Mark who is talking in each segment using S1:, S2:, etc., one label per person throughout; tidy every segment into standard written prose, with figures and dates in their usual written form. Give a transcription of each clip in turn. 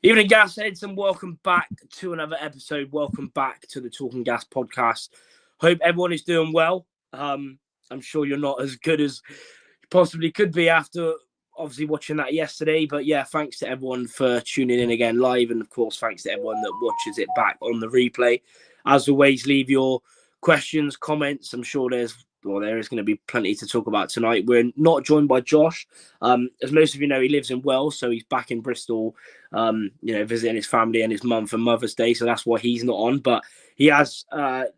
S1: Evening, Gas heads, and welcome back to another episode. Welcome back to the Talking Gas podcast. Hope everyone is doing well. I'm sure you're not as good as you possibly could be after obviously watching that yesterday. But yeah, thanks to everyone for tuning in again live. And of course, thanks to everyone that watches it back on the replay. As always, leave your questions, comments. I'm sure there is going to be plenty to talk about tonight. We're not joined by Josh. As most of you know, he lives in Wales, so he's back in Bristol, visiting his family and his mum for Mother's Day. So that's why he's not on. But he has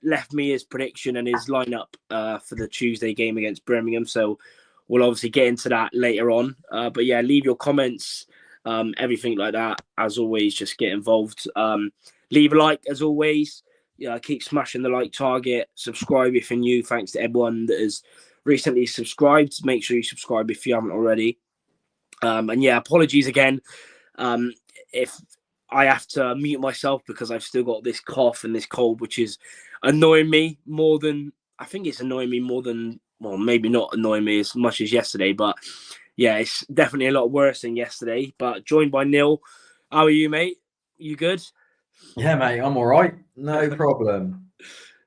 S1: left me his prediction and his lineup for the Tuesday game against Birmingham. So we'll obviously get into that later on. But yeah, leave your comments, everything like that. As always, just get involved. Leave a like, as always. Yeah, keep smashing the like target. Subscribe if you're new. Thanks to everyone that has recently subscribed. Make sure you subscribe if you haven't already. And yeah, apologies again if I have to mute myself because I've still got this cough and this cold, which is annoying me more than well, maybe not annoying me as much as yesterday, but yeah, it's definitely a lot worse than yesterday. But joined by Neil. How are you, mate? You good?
S2: Yeah, mate, I'm all right. No problem.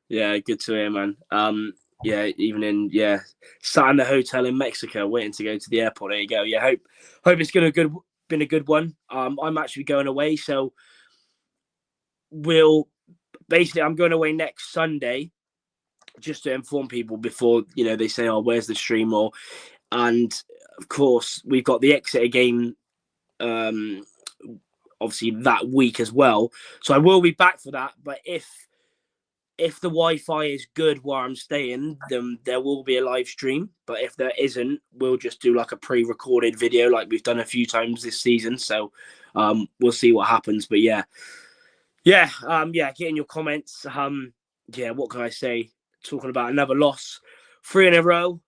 S1: Yeah, good to hear, man. Sat in the hotel in Mexico, waiting to go to the airport. There you go. Yeah, hope it's been a good one. I'm actually going away, so I'm going away next Sunday, just to inform people before they say, "Oh, where's the stream?" And of course we've got the Exeter game. Obviously that week as well. So I will be back for that. But if the Wi-Fi is good where I'm staying, then there will be a live stream. But if there isn't, we'll just do like a pre-recorded video like we've done a few times this season. So we'll see what happens. But get in your comments. What can I say? Talking about another loss, 3 in a row.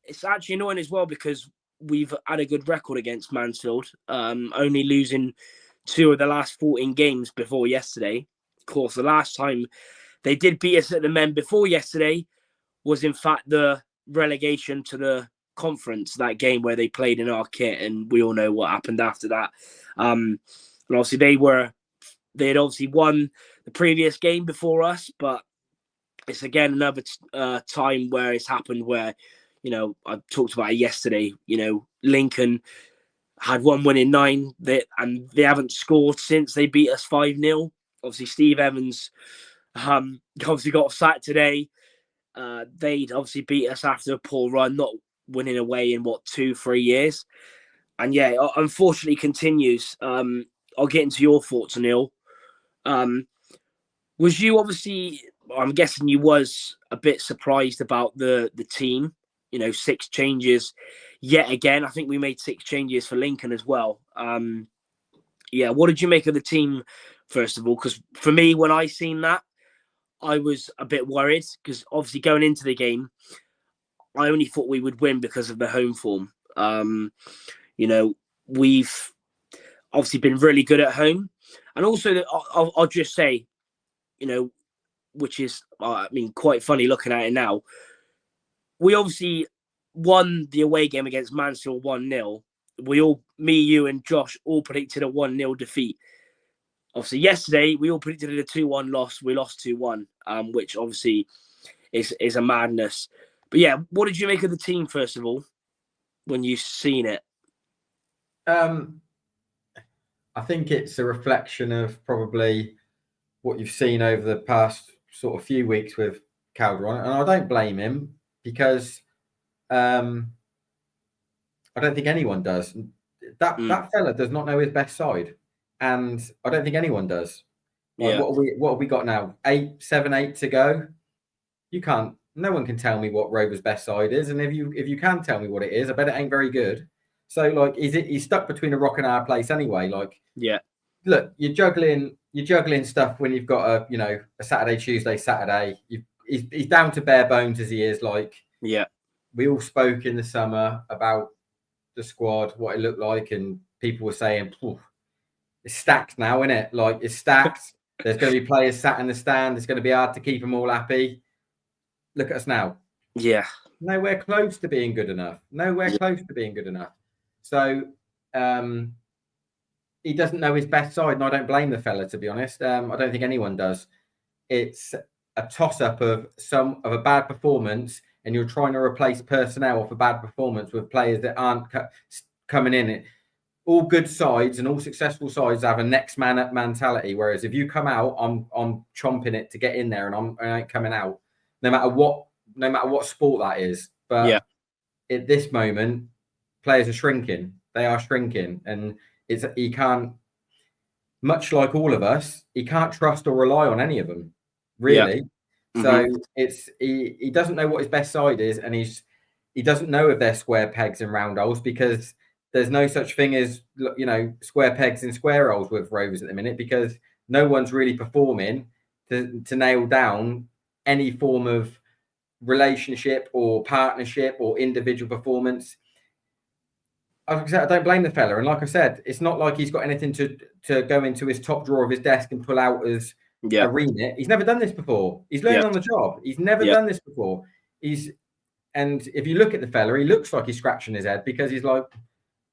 S1: It's actually annoying as well because we've had a good record against Mansfield, only losing 2 of the last 14 games before yesterday. Of course, the last time they did beat us at the Men before yesterday was in fact the relegation to the conference, that game where they played in our kit, and we all know what happened after that. And obviously they had obviously won the previous game before us, but it's again another time where it's happened where, I talked about it yesterday, Lincoln had 1 win in 9, and they haven't scored since they beat us 5-0. Obviously, Steve Evans obviously got sacked today. They'd obviously beat us after a poor run, not winning away in 2-3 years. And yeah, unfortunately continues. I'll get into your thoughts, Neil. Was you obviously, I'm guessing you was a bit surprised about the team, 6 changes yet again. I think we made 6 changes for Lincoln as well. What did you make of the team, first of all? Because for me, when I seen that, I was a bit worried because obviously going into the game, I only thought we would win because of the home form. We've obviously been really good at home. And also, I'll just say, which is, quite funny looking at it now. We obviously won the away game against Mansfield 1-0. Me, you, and Josh all predicted a 1-0 defeat. Obviously, yesterday, we all predicted a 2-1 loss. We lost 2-1, which obviously is a madness. But yeah, what did you make of the team, first of all, when you seen it?
S2: I think it's a reflection of probably what you've seen over the past sort of few weeks with Calderon. And I don't blame him because I don't think anyone does. That fella does not know his best side. And I don't think anyone does. Like, what have we got now? 7, 8 to go. No one can tell me what Rover's best side is. And if you can tell me what it is, I bet it ain't very good. So like, he's stuck between a rock and a hard place anyway. Like,
S1: yeah,
S2: look, you're juggling stuff when you've got a Saturday, Tuesday, Saturday. He's down to bare bones as he is. Like,
S1: yeah,
S2: we all spoke in the summer about the squad, what it looked like, and people were saying, it's stacked now, isn't it? Like, it's stacked. There's going to be players sat in the stand. It's going to be hard to keep them all happy. Look at us now.
S1: Yeah.
S2: Nowhere close to being good enough. So, he doesn't know his best side, and I don't blame the fella, to be honest. I don't think anyone does. It's a toss-up of a bad performance, and you're trying to replace personnel off a bad performance with players that aren't coming in. All good sides and all successful sides have a next man up mentality. Whereas if you come out, I'm chomping it to get in there, and I ain't coming out, no matter what sport that is. But at this moment, players are shrinking. They are shrinking, and he can't. Much like all of us, he can't trust or rely on any of them, really. So he doesn't know what his best side is, and he doesn't know if they're square pegs and round holes, because there's no such thing as, square pegs and square holes with Rovers at the minute, because no one's really performing to nail down any form of relationship or partnership or individual performance. I don't blame the fella, and like I said, it's not like he's got anything to go into his top drawer of his desk and pull out as a remit. He's never done this before. He's learning on the job. He's never done this before. And if you look at the fella, he looks like he's scratching his head, because he's like,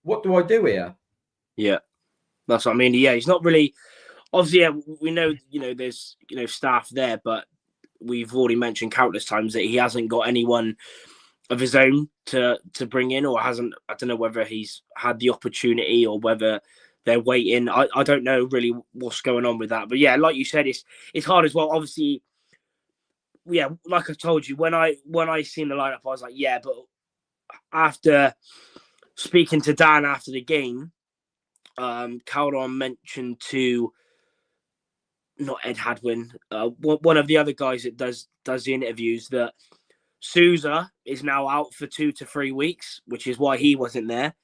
S2: what do I do here?
S1: Yeah, that's what I mean. Yeah, he's not really. Obviously, we know, there's, staff there, but we've already mentioned countless times that he hasn't got anyone of his own to bring in, or hasn't. I don't know whether he's had the opportunity or whether they're waiting. I don't know really what's going on with that. But yeah, like you said, it's hard as well. Obviously, yeah, like I told you, when I seen the lineup, I was like, yeah, but after speaking to Dan after the game, Calderon mentioned to, not Ed Hadwin, one of the other guys that does the interviews, that Sousa is now out for 2 to 3 weeks, which is why he wasn't there.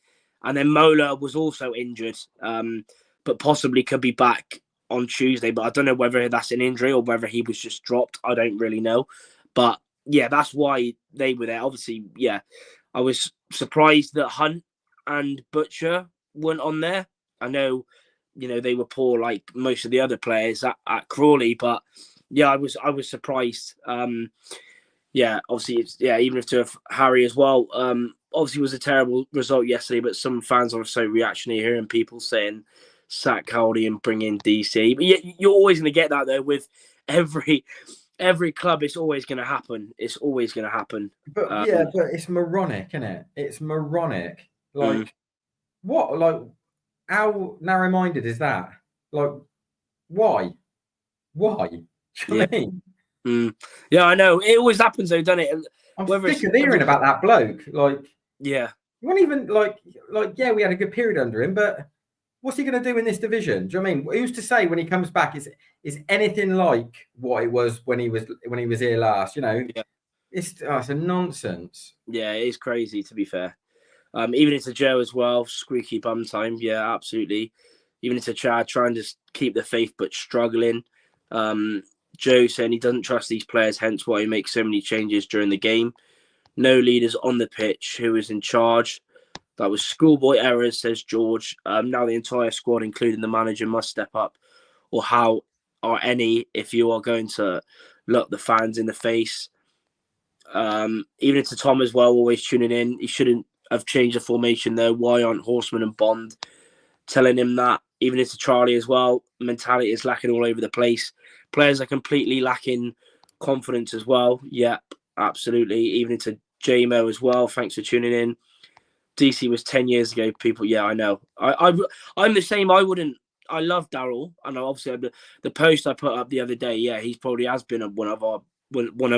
S1: And then Mola was also injured, but possibly could be back on Tuesday. But I don't know whether that's an injury or whether he was just dropped. I don't really know. But yeah, that's why they were there. Obviously, yeah, I was surprised that Hunt and Butcher weren't on there. I know, they were poor like most of the other players at Crawley, but yeah, I was surprised. Yeah, obviously, even if to have Harry as well. Obviously, it was a terrible result yesterday, but some fans are so reactionary, hearing people saying sack Caldy and bring in DC. But you're always going to get that, though, with every club. It's always going to happen. It's always going to happen.
S2: But but it's moronic, isn't it? It's moronic. Like, what? Like, how narrow-minded is that? Like, why? Why? Do you know what I mean?
S1: Yeah, I know. It always happens, though, doesn't it?
S2: I'm sick of hearing about that bloke. Like,
S1: yeah,
S2: you won't even like. Yeah, we had a good period under him, but what's he going to do in this division? Do you know what I mean? Who's to say when he comes back is anything like what it was when he was here last? It's a nonsense.
S1: Yeah, it is crazy, to be fair. Even into Joe as well, squeaky bum time. Yeah, absolutely. Even into Chad, trying to keep the faith but struggling. Joe saying he doesn't trust these players, hence why he makes so many changes during the game. No leaders on the pitch. Who is in charge? That was schoolboy errors, says George. Now the entire squad, including the manager, must step up. Or how are any, if you are going to look the fans in the face. Even into Tom as well, always tuning in. He shouldn't have changed the formation, though. Why aren't Horseman and Bond telling him that? Even into Charlie as well. Mentality is lacking all over the place. Players are completely lacking confidence as well. Yep, absolutely. Even into JMO as well. Thanks for tuning in. DC was 10 years ago, people. Yeah, I know. I'm the same. I love Daryl, and obviously the post I put up the other day. Yeah, he's probably has been one of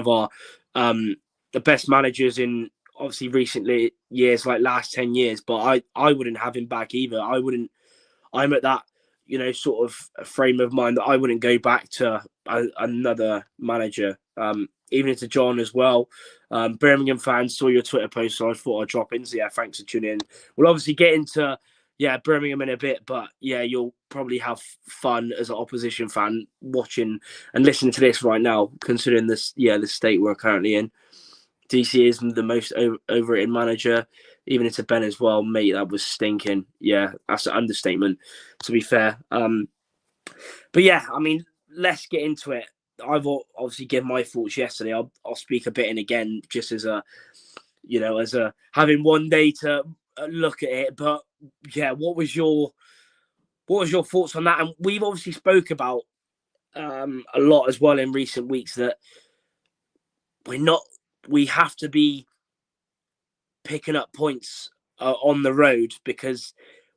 S1: our the best managers in obviously recently years, like last 10 years. But I wouldn't have him back either. I wouldn't. I'm at that sort of frame of mind that I wouldn't go back to another manager. Even into John as well. Birmingham fans, saw your Twitter post, so I thought I'd drop in. So yeah, thanks for tuning in. We'll obviously get into Birmingham in a bit, but yeah, you'll probably have fun as an opposition fan watching and listening to this right now, considering this the state we're currently in. DC is the most overrated manager. Even into Ben as well, mate. That was stinking. Yeah, that's an understatement, to be fair. But yeah, I mean, let's get into it. I've obviously given my thoughts yesterday. I'll speak a bit in again, just as a having one day to look at it. But yeah, what was your What was your thoughts on that? And we've obviously spoke about a lot as well in recent weeks that we have to be picking up points on the road, because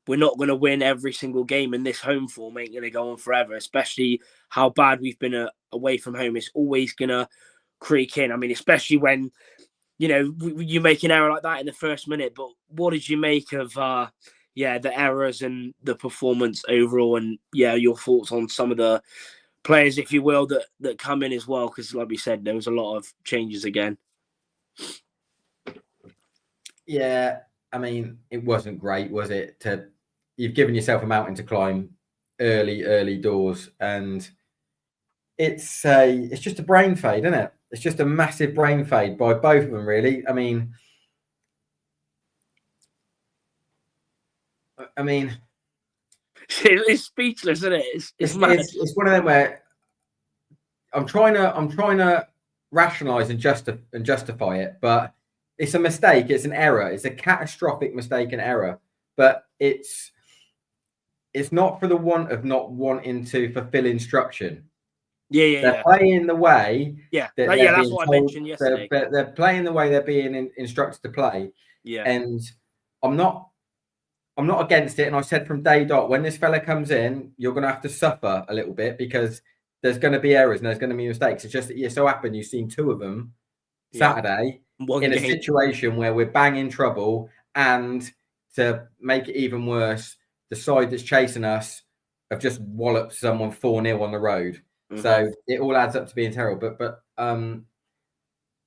S1: we're not going to win every single game, and this home form ain't going to go on forever, especially how bad we've been away from home. It's always going to creak in. I mean, especially when, you make an error like that in the first minute. But what did you make of the errors and the performance overall, and your thoughts on some of the players, if you will, that come in as well? Because like we said, there was a lot of changes again.
S2: Yeah, I mean, it wasn't great, was it? You've given yourself a mountain to climb early doors, and it's just a brain fade, isn't it? It's just a massive brain fade by both of them, really. I mean,
S1: it's speechless, isn't it? It's mad.
S2: It's one of them where I'm trying to rationalize and justify it, but it's a mistake. It's an error. It's a catastrophic mistake and error. But it's not for the want of not wanting to fulfill instruction. They're playing the way.
S1: That's what I mentioned yesterday.
S2: They're playing the way they're being instructed to play.
S1: Yeah.
S2: And I'm not against it. And I said from day dot, when this fella comes in, you're going to have to suffer a little bit, because there's going to be errors and there's going to be mistakes. It's just that you so happen you've seen two of them Saturday in a situation where we're banging trouble, and to make it even worse, the side that's chasing us have just walloped someone 4-0 on the road. Mm-hmm. So it all adds up to being terrible. But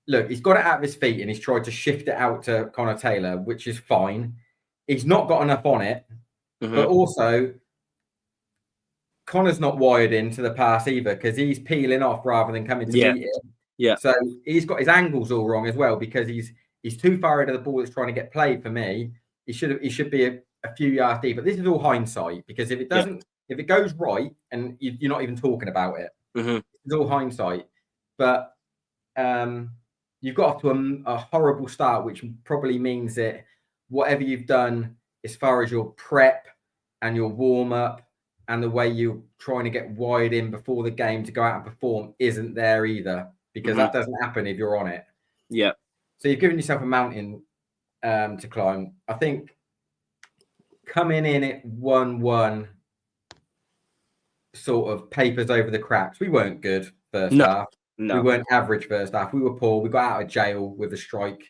S2: look, he's got it out of his feet and he's tried to shift it out to Connor Taylor, which is fine. He's not got enough on it, but also Connor's not wired into the pass either, because he's peeling off rather than coming to meet it.
S1: Yeah.
S2: So he's got his angles all wrong as well, because he's too far ahead of the ball that's trying to get played. For me, he should be a few yards deep. But this is all hindsight, because if it doesn't, if it goes right, and you're not even talking about it, it's all hindsight. But you've got off to a horrible start, which probably means that whatever you've done as far as your prep and your warm up and the way you're trying to get wired in before the game to go out and perform isn't there either, because that doesn't happen if you're on it.
S1: Yeah.
S2: So you've given yourself a mountain to climb. I think coming in at 1-1 sort of papers over the cracks. We weren't good first half. No. We weren't average first half. We were poor. We got out of jail with a strike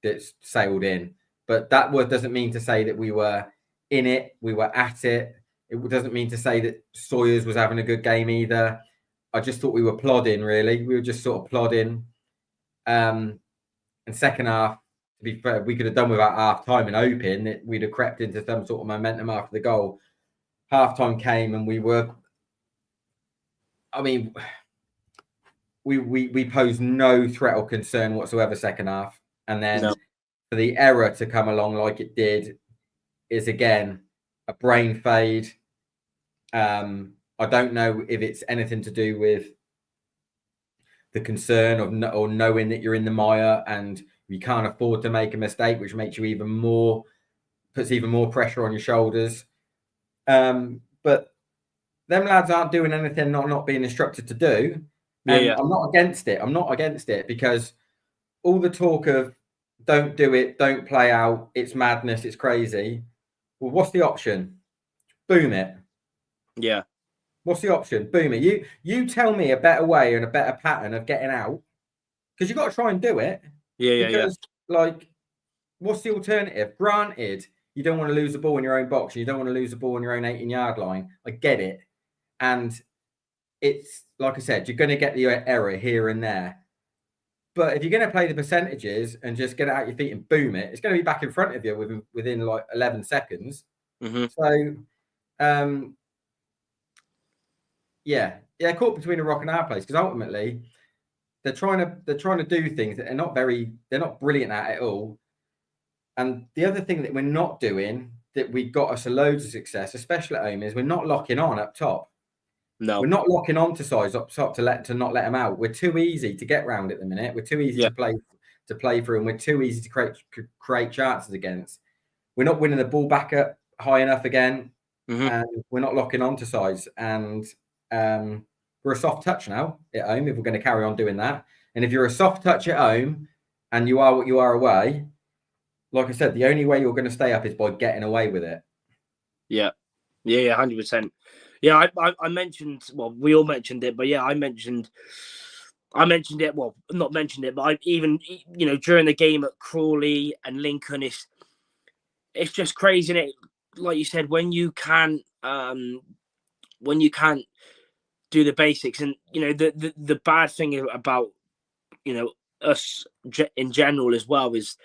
S2: that's sailed in. But that doesn't mean to say that we were in it. We were at it. It doesn't mean to say that Sawyers was having a good game either. I just thought we were plodding, really. We were just sort of plodding. And second half, to be fair, we could have done without half time and hoping that we'd have crept into some sort of momentum after the goal. Half time came and we posed no threat or concern whatsoever second half. And then for the error to come along like it did is, again, a brain fade. I don't know if it's anything to do with the concern or knowing that you're in the mire and you can't afford to make a mistake, which makes you puts even more pressure on your shoulders. But them lads aren't doing anything not being instructed to do. And I'm not against it. I'm not against it, because all the talk of don't do it, don't play out, it's madness, it's crazy. Well, what's the option? Boom it.
S1: Yeah.
S2: What's the option? Boom it. You tell me a better way and a better pattern of getting out, because you've got to try and do it. Because, what's the alternative? Granted, you don't want to lose the ball in your own box. You don't want to lose the ball in your own 18-yard line. I get it. And it's, like I said, you're going to get the error here and there. But if you're going to play the percentages and just get it out your feet and boom it, it's going to be back in front of you within like 11 seconds. So, caught between a rock and a hard place, because ultimately they're trying to do things that they're not brilliant at all. And the other thing that we're not doing that we got us a loads of success, especially at home, is we're not locking on up top.
S1: No,
S2: we're not locking on to sides up top to not let them out. We're too easy to get round at the minute. We're too easy to play through, and we're too easy to create chances against. We're not winning the ball back up high enough again. and we're not locking onto sides. And we're a soft touch now at home if we're going to carry on doing that. And if you're a soft touch at home and you are what you are away, like I said, the only way you're going to stay up is by getting away with it.
S1: Yeah, 100%. Yeah, I mentioned. Well, we all mentioned it, but yeah, I mentioned it. Well, not mentioned it, but I even during the game at Crawley and Lincoln, it's just crazy. And like you said, when you can't do the basics, and the bad thing about us in general as well is,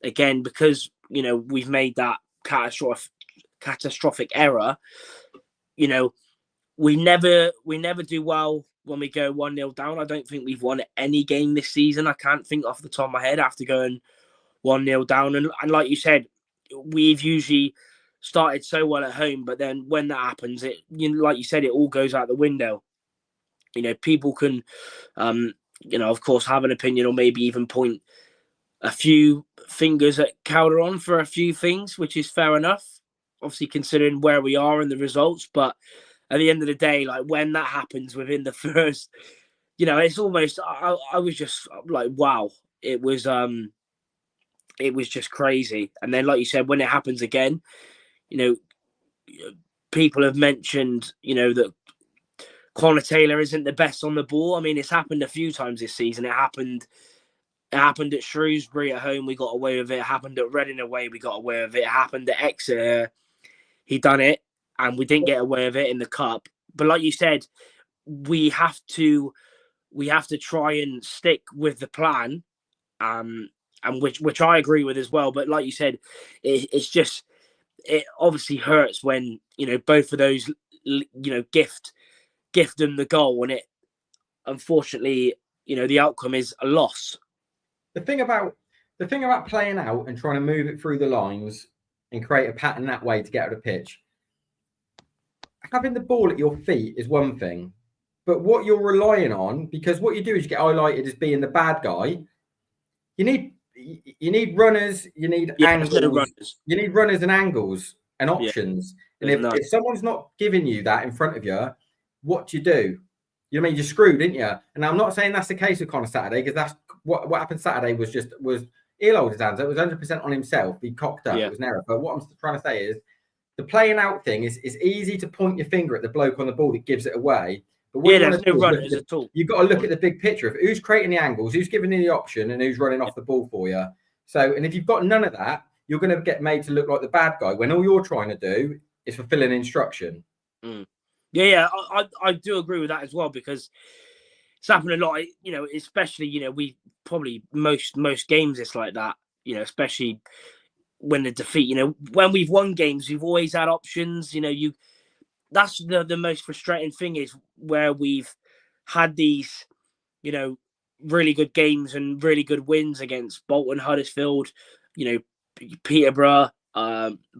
S1: again, because we've made that catastrophic error. We never do well when we go 1-0 down. I don't think we've won any game this season. I can't think off the top of my head after going 1-0 down. And like you said, we've usually started so well at home, but then when that happens, like you said, it all goes out the window. People can, of course, have an opinion or maybe even point a few fingers at Calderon for a few things, which is fair enough, obviously considering where we are and the results. But at the end of the day, like when that happens within the first, it's almost, I was just like, wow, it was just crazy. And then, like you said, when it happens again, people have mentioned, that Connor Taylor isn't the best on the ball. I mean, it's happened a few times this season. It happened at Shrewsbury at home, we got away with it. It happened at Reading away, we got away with it. It happened at Exeter, he done it, and we didn't get away with it in the cup. But like you said, we have to try and stick with the plan, and which I agree with as well. But like you said, it's just, it obviously hurts when both of those gift them the goal, and it, unfortunately, the outcome is a loss.
S2: The thing about playing out and trying to move it through the lines and create a pattern that way to get out of the pitch, having the ball at your feet is one thing, but what you're relying on, because what you do is you get highlighted as being the bad guy. You need runners, you need angles, you need runners and angles and options. Yeah. And if someone's not giving you that in front of you, what do? You know what I mean? You're screwed, didn't you? And I'm not saying that's the case with Connor Saturday, because that's what happened Saturday was he'll hold his hands. It was 100% on himself. He cocked up. Yeah. It was an error. But what I'm trying to say is the playing out thing is easy to point your finger at the bloke on the ball that gives it away. But
S1: there's no runners at all.
S2: You've got to look at the big picture of who's creating the angles, who's giving you the option, and who's running off the ball for you. So, and if you've got none of that, you're going to get made to look like the bad guy when all you're trying to do is fulfill an instruction.
S1: Yeah, I do agree with that as well, because it's happened a lot, especially, we probably most games it's like that, especially when the defeat, when we've won games, we've always had options, that's the most frustrating thing, is where we've had these, really good games and really good wins against Bolton, Huddersfield, Peterborough,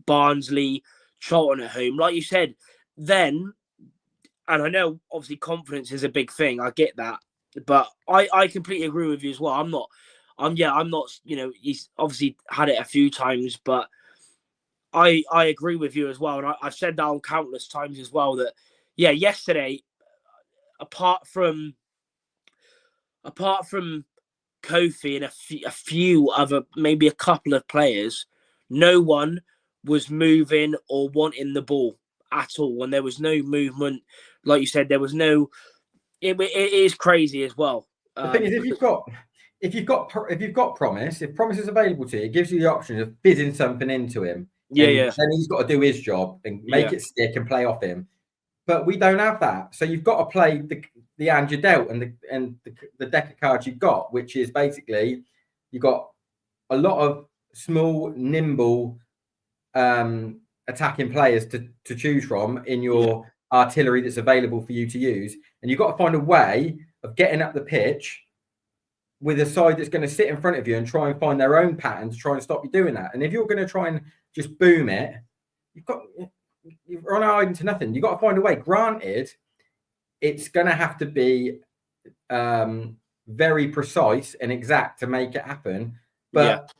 S1: Barnsley, Charlton at home, like you said, then. And I know, obviously, confidence is a big thing. I get that, but I completely agree with you as well. I'm not. He's obviously had it a few times, but I agree with you as well. And I've said that on countless times as well. That yesterday, apart from Kofi and a few other, maybe a couple of players, no one was moving or wanting the ball at all. When there was no movement, like you said, there was no. It is crazy as well.
S2: The thing is, if you've got promise, if promise is available to you, it gives you the option of bidding something into him.
S1: Yeah.
S2: Then he's got to do his job and make it stick and play off him. But we don't have that, so you've got to play the hand you're dealt and the deck of cards you've got, which is basically you've got a lot of small, nimble, attacking players to choose from in your artillery that's available for you to use, and you've got to find a way of getting up the pitch with a side that's going to sit in front of you and try and find their own pattern to try and stop you doing that. And if you're going to try and just boom it, you're on hiding to nothing. You've got to find a way. Granted, it's going to have to be very precise and exact to make it happen, but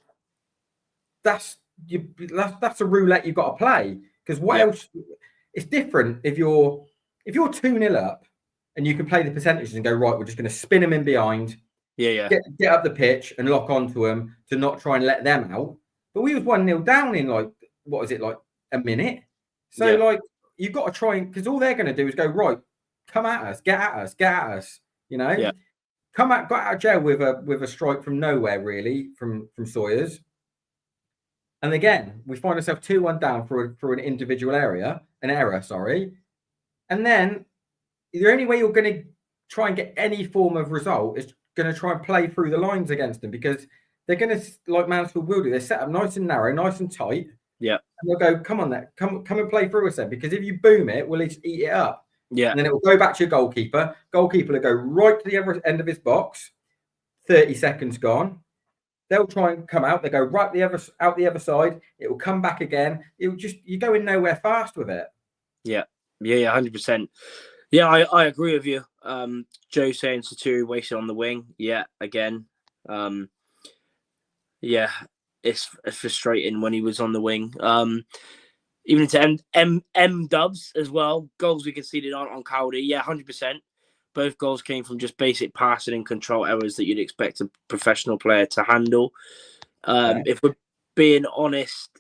S2: that's a roulette you've got to play, because what else? it's different if you're 2-0 up and you can play the percentages and go, right, we're just going to spin them in behind, get up the pitch and lock onto them to not try and let them out. But we was 1-0 down in like, what was it, like a minute? So like you've got to try and, because all they're going to do is go, right, come at us, get at us, you know, got out of jail with a strike from nowhere, really, from Sawyers. And again, we find ourselves 2-1 down for an individual error. And then the only way you're going to try and get any form of result is going to try and play through the lines against them, because they're going to, like Mansfield will do, they set up nice and narrow, nice and tight.
S1: Yeah.
S2: And they'll go, come on, come and play through us then, because if you boom it, we'll eat it up.
S1: Yeah.
S2: And then it will go back to your goalkeeper. Goalkeeper will go right to the other end of his box. 30 seconds gone. They'll try and come out. They go right out the other side. It will come back again. It will just, you're going nowhere fast with it.
S1: Yeah, 100%. Yeah, I agree with you. Joe saying Saturi wasted on the wing. Yeah, again. Yeah, it's frustrating when he was on the wing. Even into M dubs as well. Goals we conceded on Cowdy. Yeah, 100%. Both goals came from just basic passing and control errors that you'd expect a professional player to handle. If we're being honest,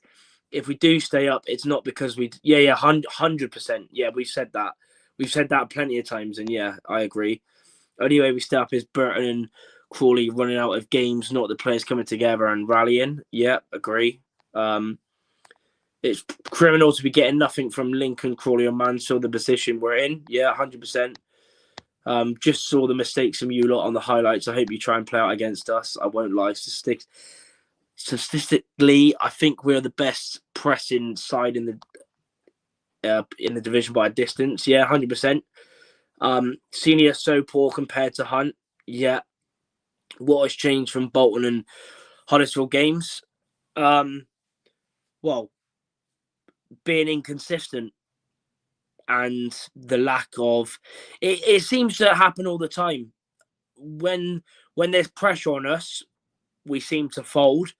S1: if we do stay up, it's not because 100%. Yeah, we've said that. We've said that plenty of times, and yeah, I agree. Only way we stay up is Burton and Crawley running out of games, not the players coming together and rallying. Yeah, agree. It's criminal to be getting nothing from Lincoln, Crawley, or Mansfield, the position we're in. Yeah, 100%. Just saw the mistakes from you lot on the highlights. I hope you try and play out against us. I won't lie. Statistically, I think we're the best pressing side in the division by a distance. Yeah, 100%. Senior so poor compared to Hunt. Yeah. What has changed from Bolton and Huddersfield games? Well, being inconsistent. And the lack of it seems to happen all the time. When there's pressure on us, we seem to fold.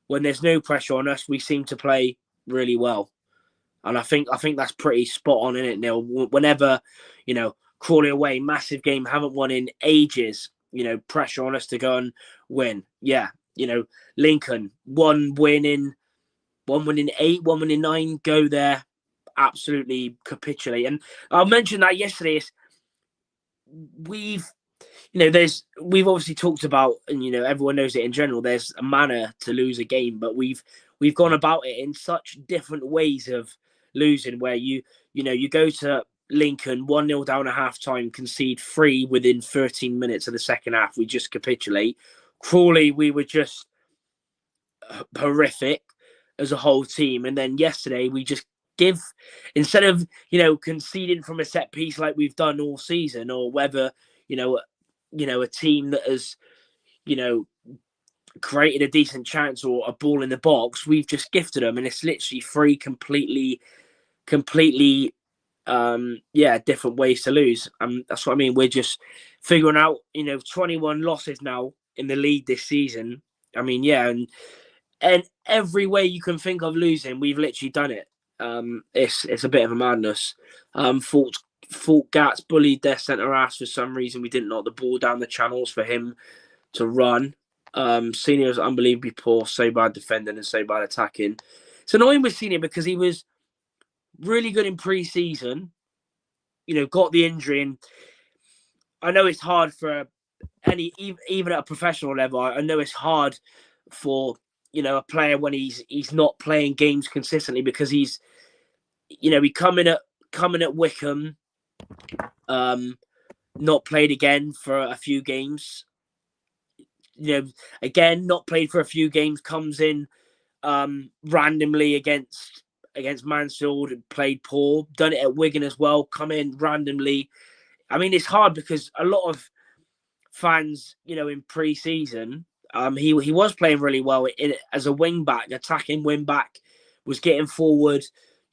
S1: When there's no pressure on us, we seem to play really well. And I think that's pretty spot on, isn't it, Neil? Whenever, Crawley away, massive game, haven't won in ages, pressure on us to go and win. Yeah. Lincoln, one win in 8, 1 win in 9, go there. Absolutely capitulate. And I mentioned that yesterday. We've obviously talked about, and everyone knows it in general, there's a manner to lose a game, but we've gone about it in such different ways of losing, where you go to Lincoln 1-0 down at half time, concede 3 within 13 minutes of the second half, we just capitulate. Crawley, we were just horrific as a whole team, and then yesterday we just instead of conceding from a set piece like we've done all season, or whether a team that has created a decent chance or a ball in the box, we've just gifted them, and it's literally 3 completely different ways to lose. That's what I mean. We're just figuring out 21 losses now in the league this season. I mean, and every way you can think of losing, we've literally done it. It's a bit of a madness. Fault Gats bullied their centre half for some reason. We didn't knock the ball down the channels for him to run. Senior's unbelievably poor, so bad defending and so bad attacking. It's annoying with Senior because he was really good in pre-season. Got the injury, and I know it's hard for even at a professional level. I know it's hard for a player when he's not playing games consistently, because he's he coming at Wickham, not played again for a few games. Again, not played for a few games, comes in randomly against Mansfield, played poor, done it at Wigan as well, come in randomly. I mean, it's hard because a lot of fans, in pre-season, he was playing really well as a wing back, attacking wing back, was getting forward.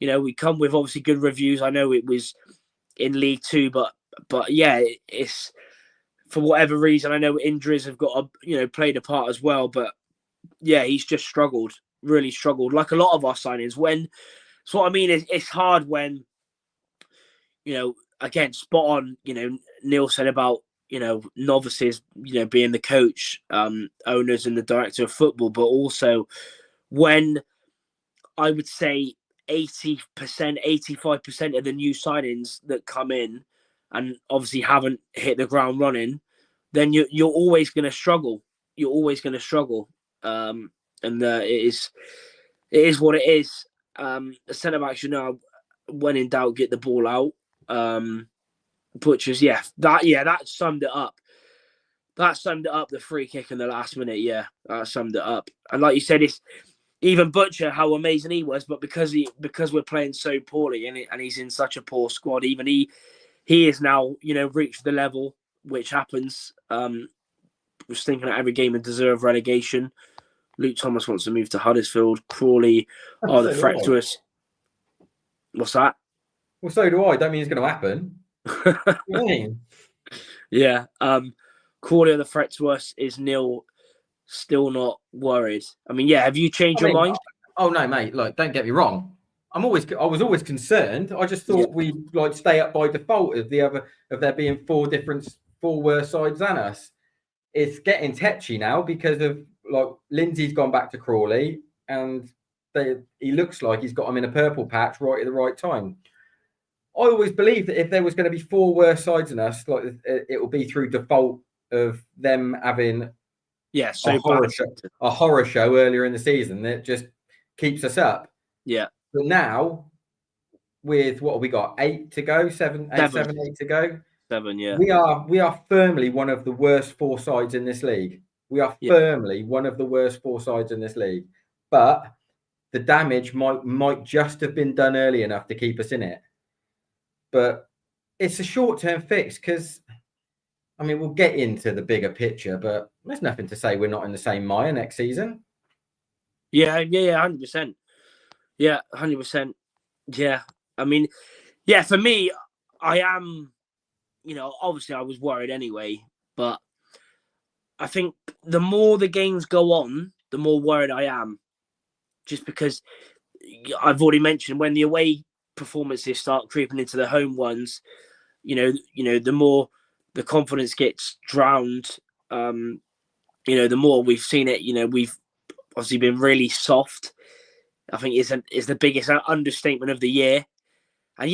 S1: We come with obviously good reviews. I know it was in League Two, but yeah, it's for whatever reason. I know injuries have got played a part as well, but yeah, he's just really struggled, like a lot of our signings. That's what I mean. It's hard when again, spot on. Neil said about novices, being the coach, owners, and the director of football, but also when I would say 80%, 85% of the new signings that come in and obviously haven't hit the ground running, then you're always going to struggle. You're always going to struggle. It is what it is. The centre backs, when in doubt, get the ball out. Butchers, that summed it up. That summed it up. The free kick in the last minute, that summed it up. And like you said, it's even Butcher, how amazing he was, but because we're playing so poorly and he's in such a poor squad, even he is now reached the level which happens. Was thinking that every game would deserve relegation. Luke Thomas wants to move to Huddersfield. Crawley are the threat to us. What's that?
S2: Well, so do I. Don't mean it's going to happen. What do you mean?
S1: Yeah. Crawley are the threat to us. Is Neil still not worried? I mean, have you changed your mind?
S2: Oh no, mate. Look, don't get me wrong. I was always concerned. I just thought we'd stay up by default of there being four worse sides than us. It's getting tetchy now because of Lindsay's gone back to Crawley and he looks like he's got him in a purple patch right at the right time. I always believed that if there was going to be four worse sides than us, it will be through default of them having a horror show earlier in the season that just keeps us up.
S1: Yeah.
S2: But now, with what have we got? 8 to go, 7, 8 to go.
S1: 7, yeah.
S2: We are firmly one of the worst four sides in this league. We are firmly one of the worst four sides in this league. But the damage might just have been done early enough to keep us in it. But it's a short-term fix because, I mean, we'll get into the bigger picture, but there's nothing to say we're not in the same mire next season.
S1: Yeah, 100%. Yeah, 100%. Yeah. I mean, for me, I am, obviously I was worried anyway, but I think the more the games go on, the more worried I am. Just because I've already mentioned when the away performances start creeping into the home ones, the more the confidence gets drowned. The more we've seen it, we've obviously been really soft. I think is the biggest understatement of the year. And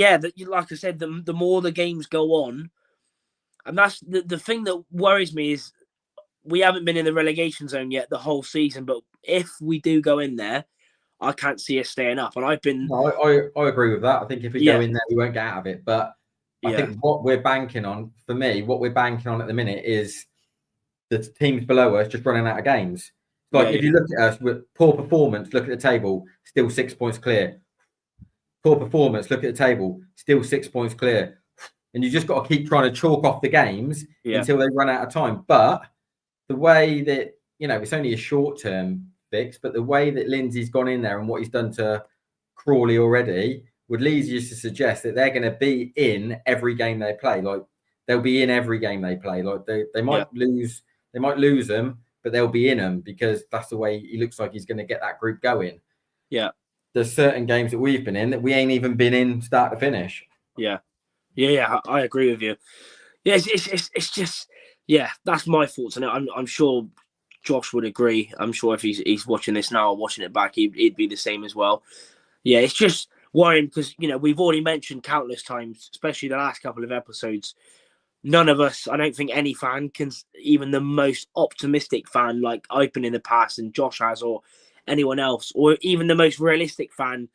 S1: like I said, the more the games go on, and that's the thing that worries me is we haven't been in the relegation zone yet the whole season. But if we do go in there, I can't see us staying up. And I've been.
S2: No, I agree with that. I think if we go in there, we won't get out of it. But I think what we're banking on, for me, what we're banking on at the minute is the teams below us just running out of games. If you look at us with poor performance, look at the table, still 6 points clear. Poor performance, look at the table, still 6 points clear. And you just got to keep trying to chalk off the games until they run out of time. But the way that, it's only a short-term fix, but the way that Lindsay's gone in there and what he's done to Crawley already would lead you to suggest that they're going to be in every game they play. They'll be in every game they play. They might lose them, but they'll be in them because that's the way he looks like he's going to get that group going.
S1: Yeah.
S2: There's certain games that we've been in that we ain't even been in start to finish.
S1: Yeah, I agree with you. Yeah, it's just that's my thoughts on it. I'm sure Josh would agree. I'm sure if he's watching this now or watching it back, he'd be the same as well. Yeah, it's just worrying because we've already mentioned countless times, especially the last couple of episodes. None of us, I don't think any fan can, even the most optimistic fan like I've been in the past and Josh has, or anyone else, or even the most realistic fan,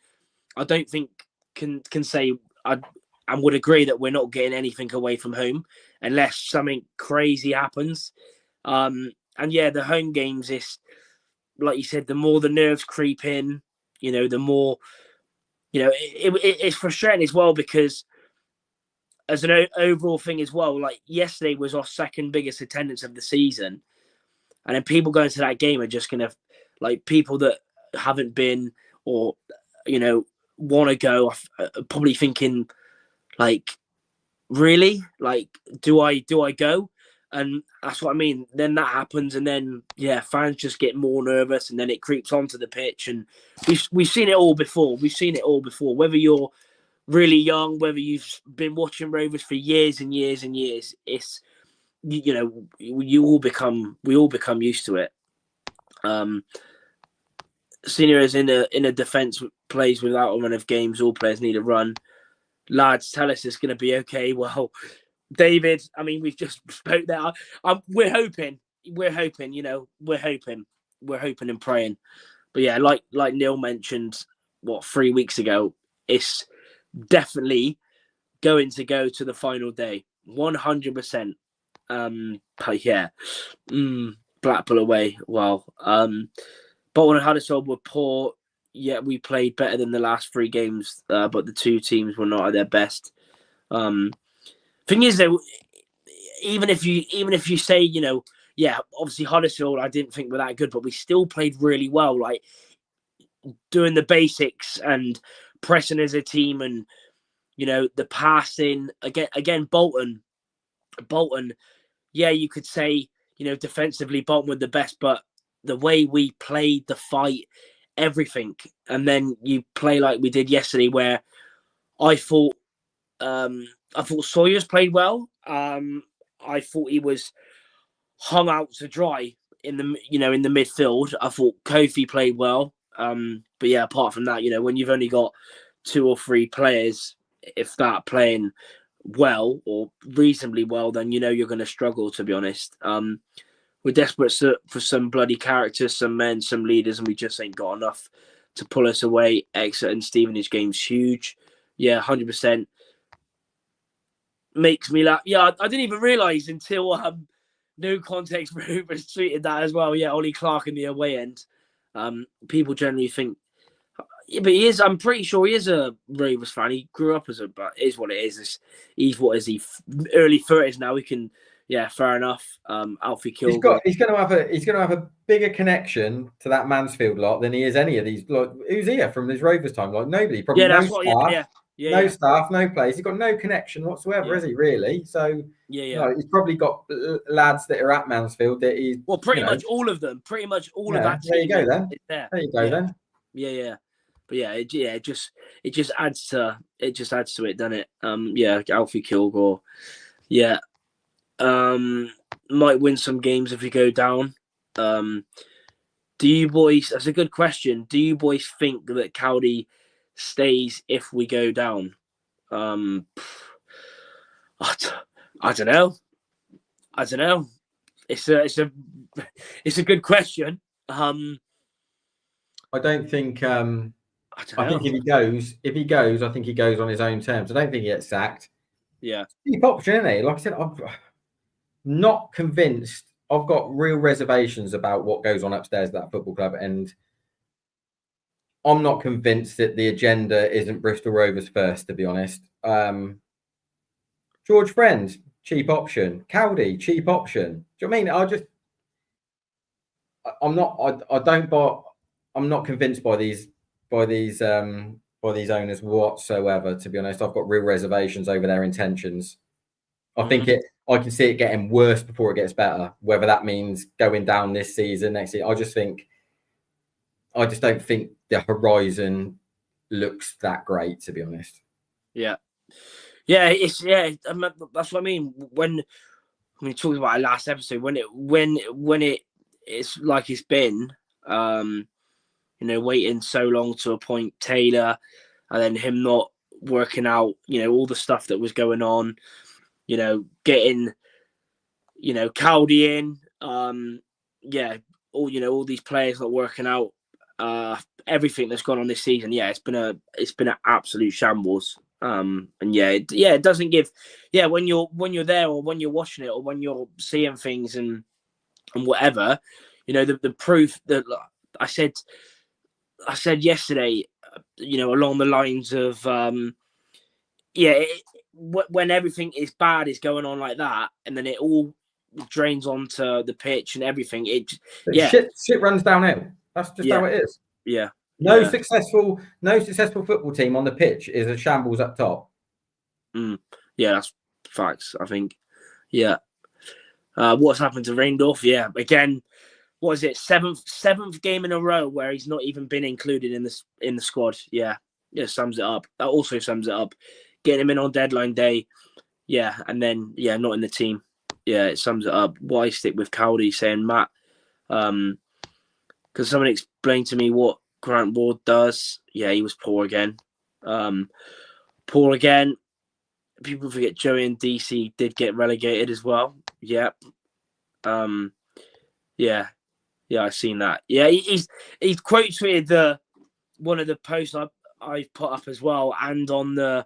S1: I don't think can say and would agree that we're not getting anything away from home unless something crazy happens. The home games is, like you said, the more the nerves creep in, the more, it's frustrating as well because as an overall thing as well, like yesterday was our second biggest attendance of the season. And then people going to that game are just going to, like, people that haven't been or, want to go, probably thinking, like, really? Like, do I go? And that's what I mean. Then that happens, and then fans just get more nervous, and then it creeps onto the pitch. And we've seen it all before. Whether you're really young, whether you've been watching Rovers for years and years and years, it's we all become used to it. Senior is in a defence plays without a run of games. All players need a run. Lads, tell us it's going to be okay. Well, David, I mean, we've just spoke there. We're hoping, we're hoping and praying. But yeah, like Neil mentioned, 3 weeks ago, it's definitely going to go to the final day, 100%. But yeah, Blackpool away. Well, Bolton and Huddersfield were poor. Yet we played better than the last 3 games, but the 2 teams were not at their best. Thing is, though, even if you say, obviously Huddersfield, I didn't think were that good, but we still played really well, like doing the basics and pressing as a team, and the passing again. Bolton, yeah, you could say defensively Bolton were the best, but the way we played, the fight, everything, and then you play like we did yesterday, where I thought Sawyer's played well. I thought he was hung out to dry in the midfield. I thought Kofi played well. But yeah, apart from that, when you've only got 2 or 3 players, if that, playing well or reasonably well, then you're going to struggle, to be honest. We're desperate for some bloody characters, some men, some leaders, and we just ain't got enough to pull us away. Exeter and Stevenage game's huge. Yeah, 100%. Makes me laugh. Yeah, I didn't even realise until No Context Rovers tweeted that as well. Yeah, Ollie Clark in the away end. People generally think, yeah, but he is. I'm pretty sure he is a Rovers fan. He grew up as a, but it is what it is. He's what is he? Early 30s now. We can. Yeah, fair enough. Alfie Kilgore.
S2: He's going to have a bigger connection to that Mansfield lot than he is any of these. Like, who's here from his Rovers time? Like nobody. Probably no staff. No staff, no players. He's got no connection whatsoever, has he? Really? So he's probably got lads that are at Mansfield that he's
S1: pretty much all of them. Pretty much all of that team.
S2: There you go then. There you go then.
S1: Yeah. But it just adds to it, doesn't it? Alfie Kilgore. Yeah. Might win some games if we go down. Do you boys? That's a good question. Do you boys think that Cowdy stays if we go down? I don't know. It's a good question.
S2: I don't think. I think if he goes, I think he goes on his own terms. I don't think he gets sacked.
S1: Yeah,
S2: cheap option, isn't it? Like I said, I'm not convinced. I've got real reservations about what goes on upstairs at that football club, and I'm not convinced that the agenda isn't Bristol Rovers first, to be honest. George Friend, cheap option. Cowdy, cheap option. Do you know what I mean? I'm not convinced by these owners whatsoever, to be honest. I've got real reservations over their intentions. I can see it getting worse before it gets better, whether that means going down this season, next year. I just don't think the horizon looks that great, to be honest.
S1: Yeah. That's what I mean. When we talked about our last episode, when it's like it's been, waiting so long to appoint Taylor, and then him not working out, all the stuff that was going on, getting, Cowdy in, all these players not working out, everything that's gone on this season. Yeah, it's been an absolute shambles. It doesn't give. Yeah, when you're there, or when you're watching it, or when you're seeing things and whatever, the proof that I said yesterday, along the lines of, when everything is bad is going on like that, and then it all drains onto the pitch and everything.
S2: Shit runs downhill. That's just how it is.
S1: Yeah.
S2: No successful football team on the pitch is a shambles up top.
S1: Yeah, that's facts, I think. Yeah. What's happened to Reindorf? Yeah, again, what is it? Seventh game in a row where he's not even been included in the squad. Yeah. Yeah, sums it up. That also sums it up. Getting him in on deadline day, yeah, and then not in the team. Yeah, it sums it up. Why stick with Cowley saying Matt? Because someone explained to me what Grant Ward does. Yeah, he was poor again. Poor again. People forget Joey and DC did get relegated as well. Yep. Yeah, I've seen that. Yeah, he's quote tweeted one of the posts I've put up as well, and on the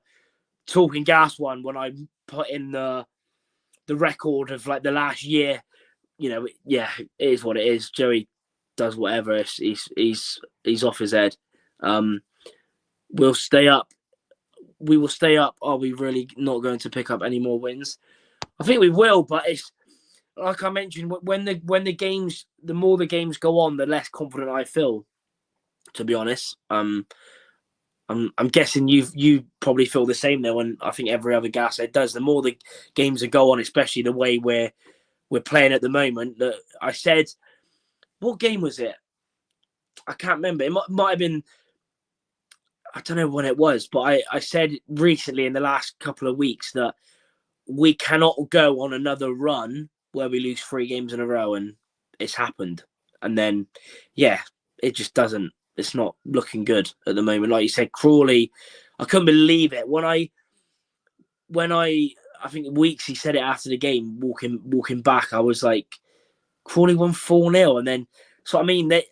S1: Talking Gas one when I put in the record of like the last year. Yeah, it is what it is. Joey does whatever. He's off his head. We'll stay up. We will stay up. Are we really not going to pick up any more wins? I think we will, but it's like I mentioned, when the games, the more the games go on, the less confident I feel. To be honest, I'm guessing you probably feel the same though, and I think every other gas head does. The more the games that go on, especially the way we're playing at the moment. That I said, what game was it? I can't remember. It might have been. I don't know when it was, but I said recently in the last couple of weeks that we cannot go on another run where we lose 3 games in a row, and it's happened. And then, it just doesn't. It's not looking good at the moment. Like you said, Crawley, I couldn't believe it when I think Weeks he said it after the game, walking back. I was like, Crawley won 4-0, and then so I mean they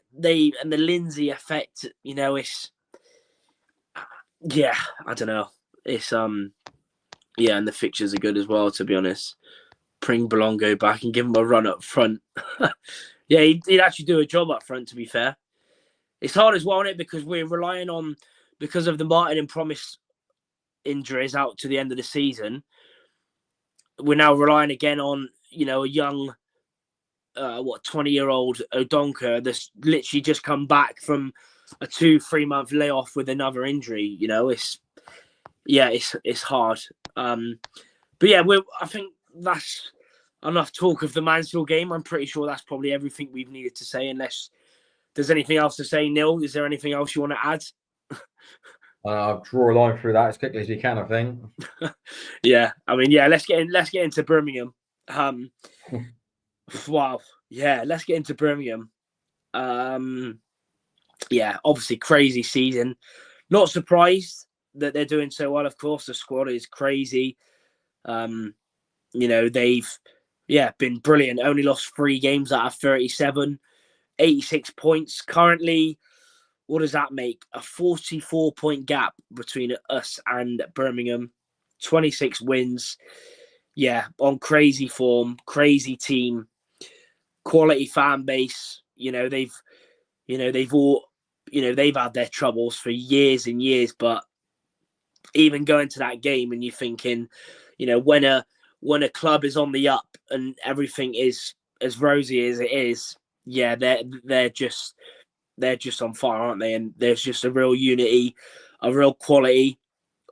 S1: and the Lindsay effect. It's I don't know. It's and the fixtures are good as well. To be honest, bring Belongo back and give him a run up front. Yeah, he'd actually do a job up front. To be fair, it's hard as well, isn't it? Because we're relying on, because of the Martin and Promise injuries out to the end of the season. We're now relying again on a young 20-year-old Odonka that's literally just come back from a 2-3 month layoff with another injury. It's hard. But I think that's enough talk of the Mansfield game. I'm pretty sure that's probably everything we've needed to say, unless there's anything else to say. Neil, is there anything else you want to add?
S2: I'll draw a line through that as quickly as we can, I think.
S1: Let's get into Birmingham. Wow. Yeah, let's get into Birmingham. Obviously crazy season. Not surprised that they're doing so well. Of course, the squad is crazy. They've been brilliant. Only lost 3 games out of 37, 86 points. Currently, what does that make? A 44-point gap between us and Birmingham. 26 wins. Yeah, on crazy form, crazy team, quality fan base. They've had their troubles for years and years, but even going to that game and you're thinking, when a club is on the up and everything is as rosy as it is, they're just on fire, aren't they? And there's just a real unity, a real quality.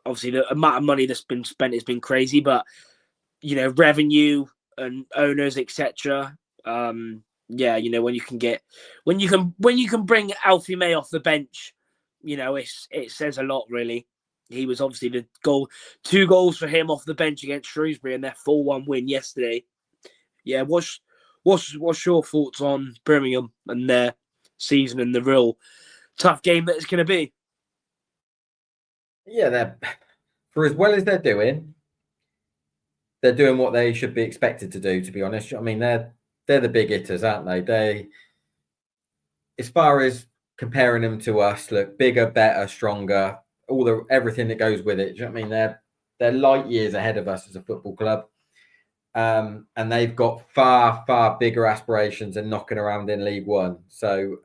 S1: Obviously, the amount of money that's been spent has been crazy, but revenue and owners, etc. When you can bring Alfie May off the bench, it says a lot, really. He was obviously the goal, 2 goals for him off the bench against Shrewsbury and their 4-1 win yesterday. Yeah, what's your thoughts on Birmingham and their season and the real tough game that it's going to be?
S2: Yeah, they're, for as well as they're doing what they should be expected to do, to be honest. I mean, they're the big hitters, aren't they? They, as far as comparing them to us, look bigger, better, stronger, everything that goes with it. Do you know what I mean? They're light years ahead of us as a football club. And they've got far, far bigger aspirations than knocking around in League One. So,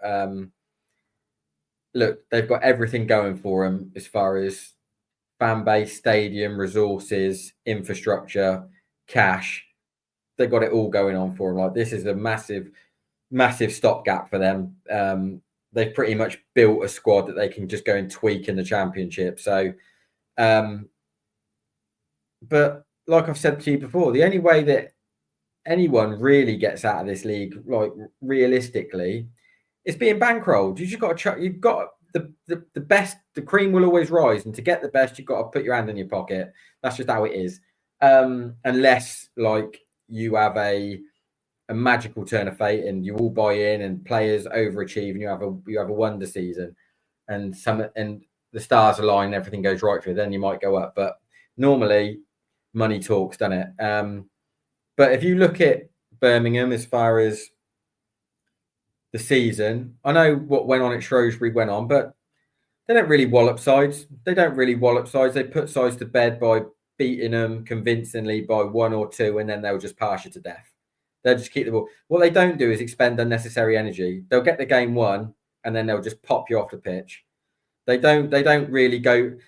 S2: look, they've got everything going for them as far as fan base, stadium, resources, infrastructure, cash. They've got it all going on for them. Like, this is a massive, massive stopgap for them. They've pretty much built a squad that they can just go and tweak in the Championship. So, but like I've said to you before, the only way that anyone really gets out of this league, like realistically, is being bankrolled. You've got the best, the cream will always rise, and to get the best, you've got to put your hand in your pocket. That's just how it is. Unless like you have a magical turn of fate and you all buy in and players overachieve and you have a wonder season and the stars align and everything goes right for you, then you might go up. But normally money talks, doesn't it? But if you look at Birmingham as far as the season, I know what went on at Shrewsbury went on, but they don't really wallop sides. They put sides to bed by beating them convincingly by 1 or 2, and then they'll just pass you to death. They'll just keep the ball. What they don't do is expend unnecessary energy. They'll get the game won, and then they'll just pop you off the pitch. They don't really go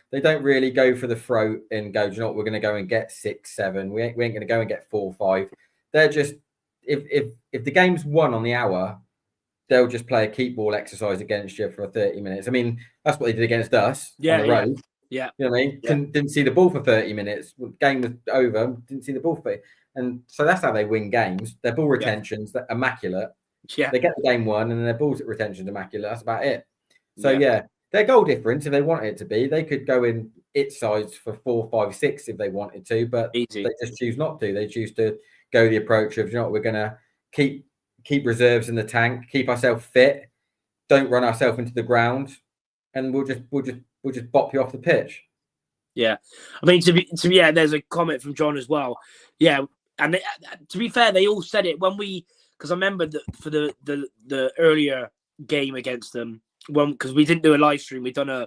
S2: for the throat and go, do you know what, we're going to go and get 6, 7. We ain't going to go and get 4, 5. They're just, if the game's won on the hour, they'll just play a keep ball exercise against you for 30 minutes. I mean, that's what they did against us on the road.
S1: Yeah.
S2: You know what I mean?
S1: Yeah.
S2: Didn't see the ball for 30 minutes. Game was over. Didn't see the ball for it. And so that's how they win games. Their ball retention's immaculate.
S1: Yeah.
S2: They get the game won, and then their ball retention's immaculate. That's about it. So their goal difference, if they wanted it to be, they could go in it sides for 4, 5, 6 if they wanted to, but they just choose not to. They choose to go the approach of, you know what, we're gonna keep reserves in the tank, keep ourselves fit, don't run ourselves into the ground, and we'll just bop you off the pitch.
S1: Yeah, I mean there's a comment from John as well. Yeah, and to be fair, they all said it when because I remember that for the earlier game against them, because we didn't do a live stream, we'd done a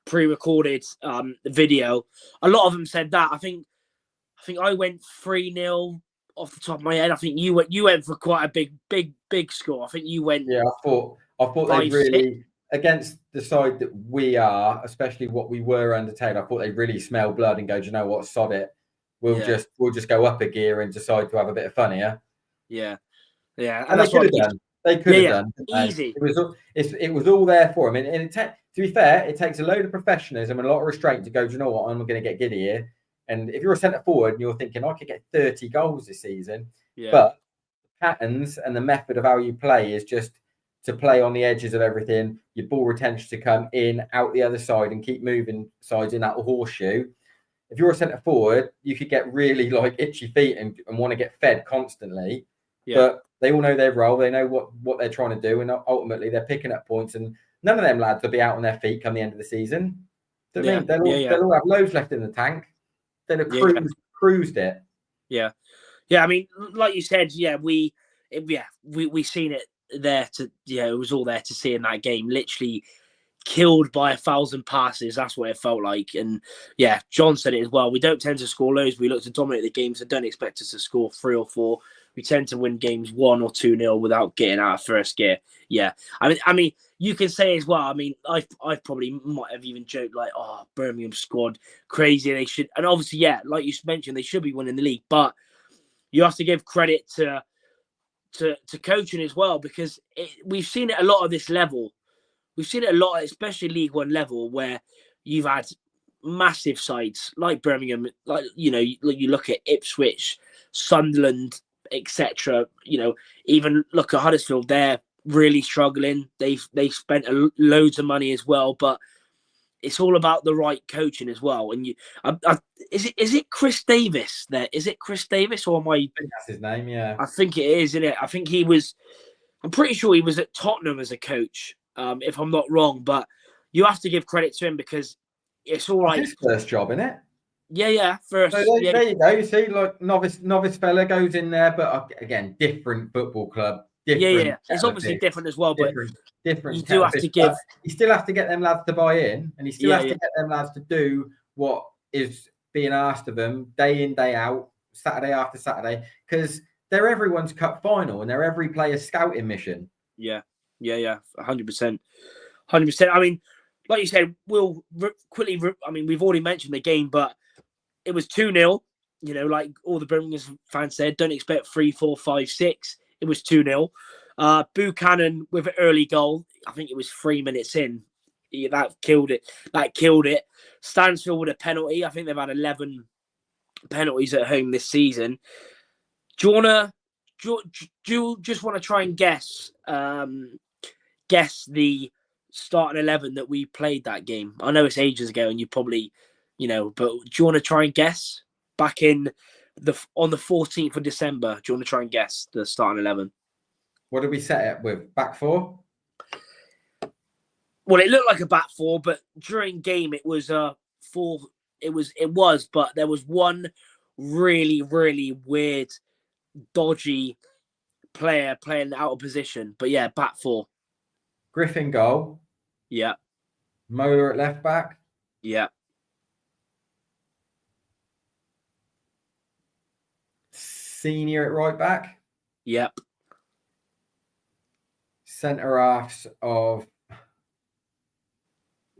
S1: pre-recorded video. A lot of them said that. I think I went 3-0 off the top of my head. I think you went for quite a big score. I think you went.
S2: Yeah, I thought they really, against the side that we are, especially what we were under Taylor, I thought they really smell blood and go, do you know what, sod it. We'll just go up a gear and decide to have a bit of fun here.
S1: Yeah. Yeah.
S2: And they could have done. They could have done.
S1: Easy.
S2: It was all there for them. And to be fair, it takes a load of professionalism and a lot of restraint to go, do you know what, I'm going to get giddy here. And if you're a centre forward and you're thinking, I could get 30 goals this season, but the patterns and the method of how you play is just to play on the edges of everything, your ball retention to come in, out the other side and keep moving sides in that horseshoe. If you're a centre forward, you could get really like itchy feet and want to get fed constantly. Yeah. But they all know their role. They know what they're trying to do. And ultimately, they're picking up points. And none of them lads will be out on their feet come the end of the season. They'll all have loads left in the tank. They'll have cruised it. Yeah.
S1: Yeah, I mean, like you said, we seen it there to, it was all there to see in that game. Literally killed by 1,000 passes. That's what it felt like. And John said it as well. We don't tend to score loads. We look to dominate the games, so don't expect us to score 3 or 4. We tend to win games 1 or 2-0 without getting out of first gear. Yeah, I mean, you can say as well. I mean, I probably might have even joked like, "Oh, Birmingham squad crazy. They should." And obviously, like you mentioned, they should be winning the league. But you have to give credit to coaching as well, because we've seen it a lot of this level. We've seen it a lot, especially League One level, where you've had massive sides like Birmingham, like you look at Ipswich, Sunderland, etc. Even look at Huddersfield; they're really struggling. They've spent loads of money as well, but it's all about the right coaching as well. And is it Chris Davis there? Is it Chris Davis, or am I?
S2: I think that's his name. Yeah,
S1: I think it is, isn't it? I think he was. I'm pretty sure he was at Tottenham as a coach, if I'm not wrong. But you have to give credit to him, because it's all right.
S2: His first job, isn't it?
S1: Yeah, first.
S2: So there you go. You see, like novice fella goes in there, but again, different football club.
S1: Yeah. It's obviously different as well, but
S2: different.
S1: You do have to give.
S2: You still have to get them lads to buy in, and you still have to get them lads to do what is being asked of them day in, day out, Saturday after Saturday, because they're everyone's cup final and they're every player's scouting mission. Yeah,
S1: 100%. I mean, like you said, we'll quickly. I mean, we've already mentioned the game, but it was 2-0. Like all the Birmingham fans said, don't expect 3, 4, 5, 6. It was 2-0. Buchanan with an early goal. I think it was 3 minutes in. That killed it. Stansfield with a penalty. I think they've had 11 penalties at home this season. Do you just want to try and guess the starting 11 that we played that game? I know it's ages ago, and you probably, but do you want to try and guess? Back on the 14th of December, do you want to try and guess the starting 11?
S2: What did we set it with? Back four?
S1: Well, it looked like a back four, but during game it was four. It was, but there was one really, really weird, dodgy player playing out of position. But yeah, back four.
S2: Griffin goal.
S1: Yeah.
S2: Mola at left back.
S1: Yeah.
S2: Senior at right back.
S1: Yep.
S2: Centre halves of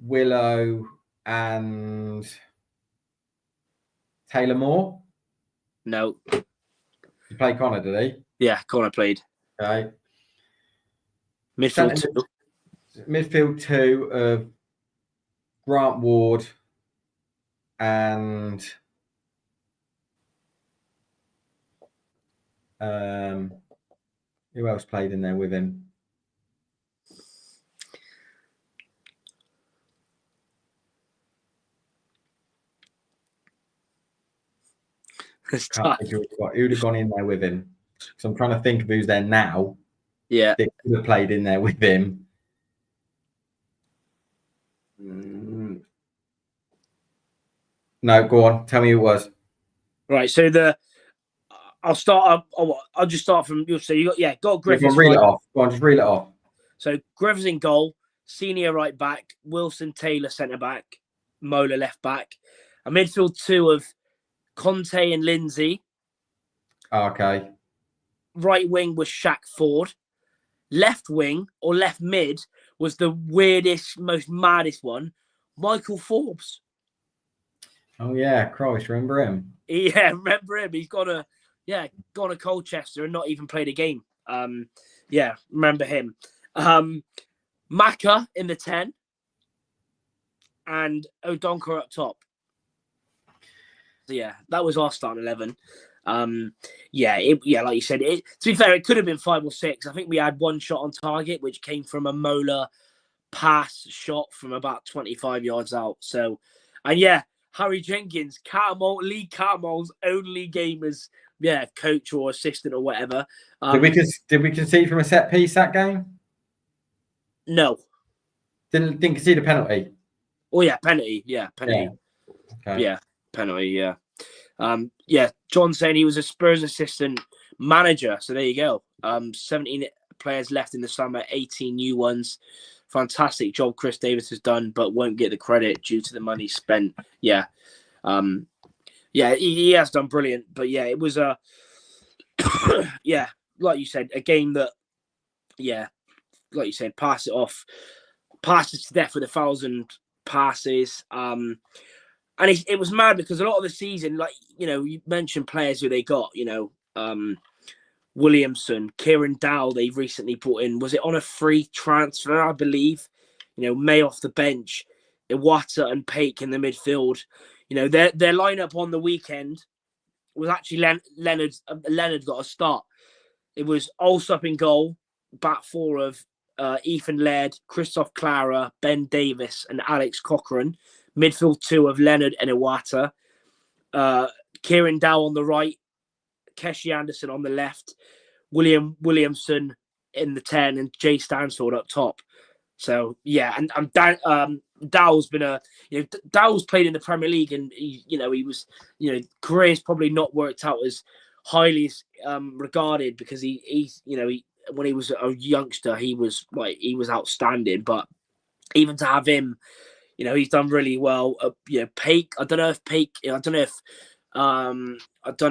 S2: Willow and Taylor Moore.
S1: No.
S2: He played Connor, did he?
S1: Yeah, Connor played.
S2: Okay.
S1: Midfield two.
S2: Midfield two of Grant Ward and who else played in there with him? Who would have gone in there with him? So I'm trying to think of who's there now.
S1: Yeah.
S2: That could have played in there with him. No, go on. Tell me who it was.
S1: Right. So I'll start. I'll just start from you. So you got Griffiths.
S2: Reel it off. Go on, just reel it off.
S1: So Griffiths in goal, Senior right back, Wilson Taylor centre back, Mola left back, a midfield two of Conte and Lindsay.
S2: Okay.
S1: Right wing was Shaq Ford. Left wing or left mid was the weirdest, most maddest one, Michael Forbes.
S2: Oh yeah, Christ, remember him?
S1: Yeah, remember him. He's gone to Colchester and not even played a game. Yeah, remember him. Maka in the 10 and O'Donkor up top. So yeah, that was our starting 11. Like you said, to be fair, it could have been 5 or 6. I think we had one shot on target, which came from a Mola pass shot from about 25 yards out. So, and yeah, Harry Jenkins, Lee Catamol's only game as coach or assistant or whatever.
S2: Did we concede from a set piece that game?
S1: No.
S2: Didn't concede a penalty.
S1: Oh yeah, penalty. Yeah, penalty.
S2: Yeah. Okay.
S1: Yeah, penalty. Yeah. John saying he was a Spurs assistant manager. So there you go. 17 players left in the summer, 18 new ones. Fantastic job Chris Davis has done, but won't get the credit due to the money spent. Yeah. He has done brilliant. But yeah, it was a like you said, a game that like you said, pass it off, passes to death with 1,000 passes. And it was mad because a lot of the season, like, you mentioned players who they got, Williamson, Kieran Dowell, they recently brought in. Was it on a free transfer, I believe? May off the bench, Iwata and Paik in the midfield. Their lineup on the weekend was actually Leonard. Leonard got a start. It was Allsop in goal, back four of Ethan Laird, Christoph Clara, Ben Davis, and Alex Cochrane. Midfield two of Leonard and Iwata. Kieran Dowell on the right, Keshi Anderson on the left, Williamson in the 10, and Jay Stansfield up top. So yeah, and Dowell's been Dowell's played in the Premier League, and he was career's probably not worked out as highly regarded because he when he was a youngster he was outstanding, but even to have him, he's done really well. Paik, I don't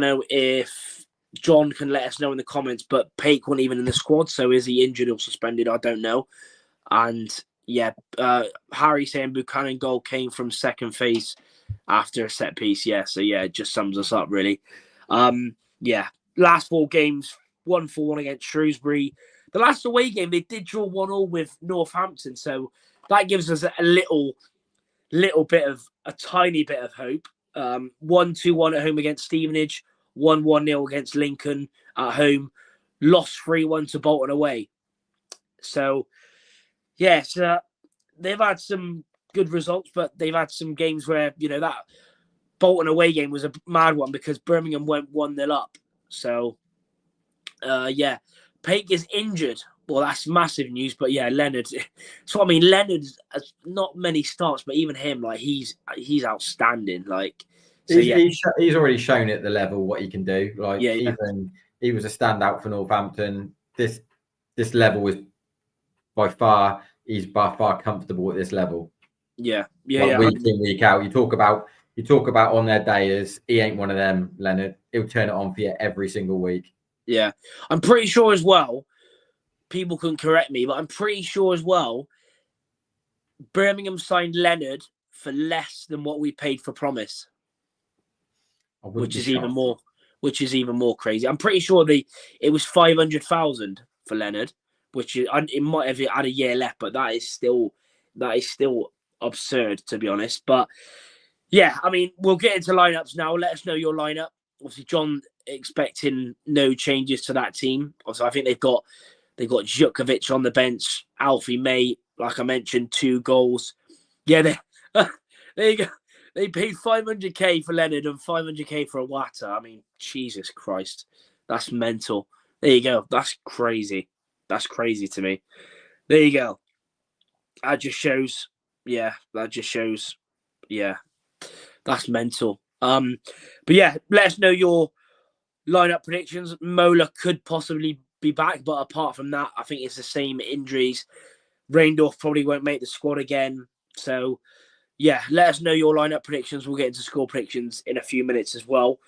S1: know if John can let us know in the comments, but Paik wasn't even in the squad, so is he injured or suspended? I don't know. And Harry saying Buchanan goal came from second phase after a set piece. So it just sums us up really. Last 4 games, 1-4-1 against Shrewsbury. The last away game they did draw 1-1 with Northampton, so that gives us a tiny bit of hope. 1-2-1 at home against Stevenage, 1-1-0 against Lincoln at home, lost 3-1 to Bolton away. So, yes, they've had some good results, but they've had some games where, you know, that Bolton away game was a mad one because Birmingham went 1-0 up. So, yeah, Paik is injured. Well, that's massive news, but yeah, Leonard. So I mean, Leonard has not many starts, but even him, like he's outstanding. Like, so yeah,
S2: he's already shown at the level what he can do. Like
S1: yeah.
S2: even he was a standout for Northampton. This level is he's by far comfortable at this level.
S1: Yeah.
S2: Week in, week out. You talk about on their days. He ain't one of them, Leonard. He'll turn it on for you every single week.
S1: Yeah, I'm pretty sure as well. People can correct me, but I'm pretty sure as well. Birmingham signed Leonard for less than what we paid for Promise, which is even more crazy. I'm pretty sure it was 500,000 for Leonard, which is, it might have had a year left, but that is still absurd, to be honest. But yeah, I mean, we'll get into lineups now. Let us know your lineup. Obviously, John expecting no changes to that team. Also, I think they've got Djukovic on the bench, Alfie May, like I mentioned, 2 goals. Yeah, there you go. They paid 500k for Leonard and 500k for Iwata. I mean, Jesus Christ, that's mental. There you go. That's crazy. That's crazy to me. There you go. That just shows. Yeah, that's mental. But yeah, let us know your lineup predictions. Mola could possibly be back, but apart from that, I think it's the same injuries. Reindorf probably won't make the squad again. So yeah, let us know your lineup predictions. We'll get into score predictions in a few minutes as well.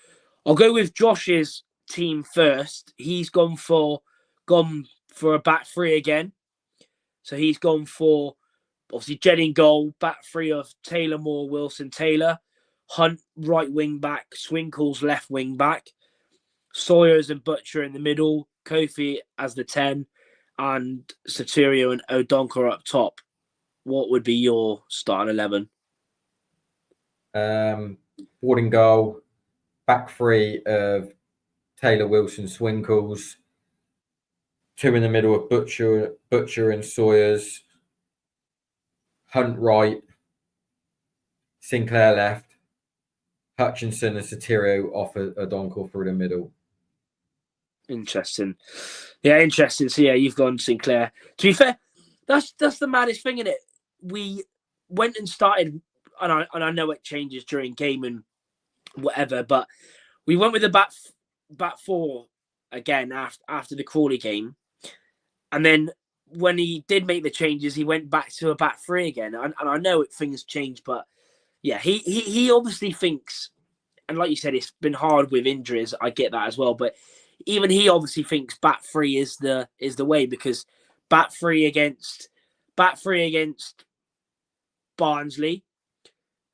S1: I'll go with Josh's team first. He's gone for a back 3 again. So he's gone for obviously Jed in goal, back 3 of Taylor, Moore, Wilson, Taylor, Hunt right wing back, Swinkles left wing back, Sawyers and Butcher in the middle, Kofi as the 10, and Soterio and O'Donkor up top. What would be your starting 11?
S2: Ward in goal, back 3 of Taylor, Wilson, Swinkles, 2 in the middle of Butcher and Sawyers, Hunt right, Sinclair left, Hutchinson and Soterio off O'Donkor through the middle.
S1: Interesting. Yeah, interesting. So yeah, you've gone Sinclair. To be fair, that's the maddest thing, isn't it? We went and started, and I know it changes during game and whatever, but we went with the back 4 again after the Crawley game, and then when he did make the changes, he went back to a back 3 again. And I know things change, but yeah, he obviously thinks, and like you said, it's been hard with injuries. I get that as well, but even he obviously thinks back 3 is the way, because back 3 against Barnsley,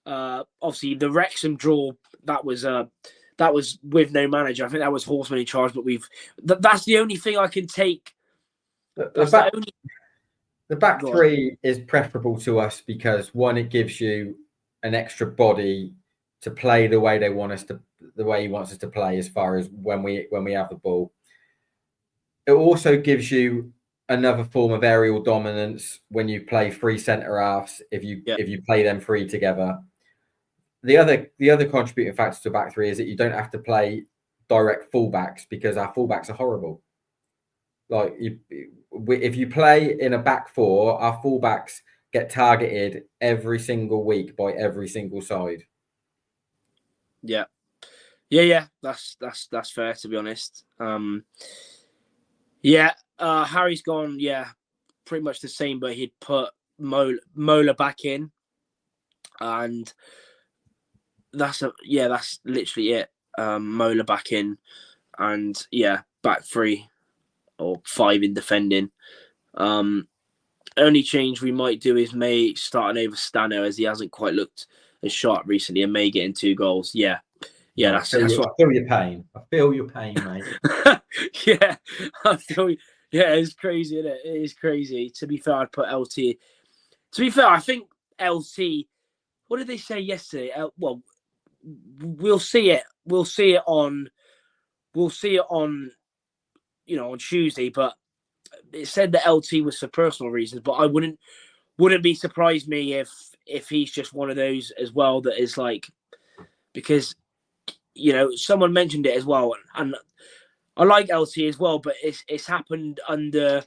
S1: obviously the Wrexham draw, that was with no manager. I think that was Horseman in charge, but that's the only thing I can take.
S2: The back 3 is preferable to us because, one, it gives you an extra body to play the way he wants us to play, as far as when we have the ball. It also gives you another form of aerial dominance when you play 3 centre halves, if you play them 3 together. The other contributing factor to back 3 is that you don't have to play direct fullbacks, because our fullbacks are horrible. Like, if you play in a back 4, our fullbacks get targeted every single week by every single side.
S1: Yeah. That's fair, to be honest. Harry's gone. Yeah, pretty much the same, but he'd put Mola back in, and that's literally it. Mola back in, and back 3 or 5 in defending. Only change we might do is May starting over Stano, as he hasn't quite looked as sharp recently, and May getting 2 goals. Yeah, that's what
S2: I feel your pain. I feel your pain, mate.
S1: Yeah, I feel. Yeah, it's crazy, isn't it? It is crazy. To be fair, I'd put LT. To be fair, I think LT. What did they say yesterday? Well, we'll see it. We'll see it on. On Tuesday. But it said that LT was for personal reasons. But I wouldn't wouldn't be surprised me if he's just one of those as well that is like, because someone mentioned it as well, and I like LT as well, but it's happened under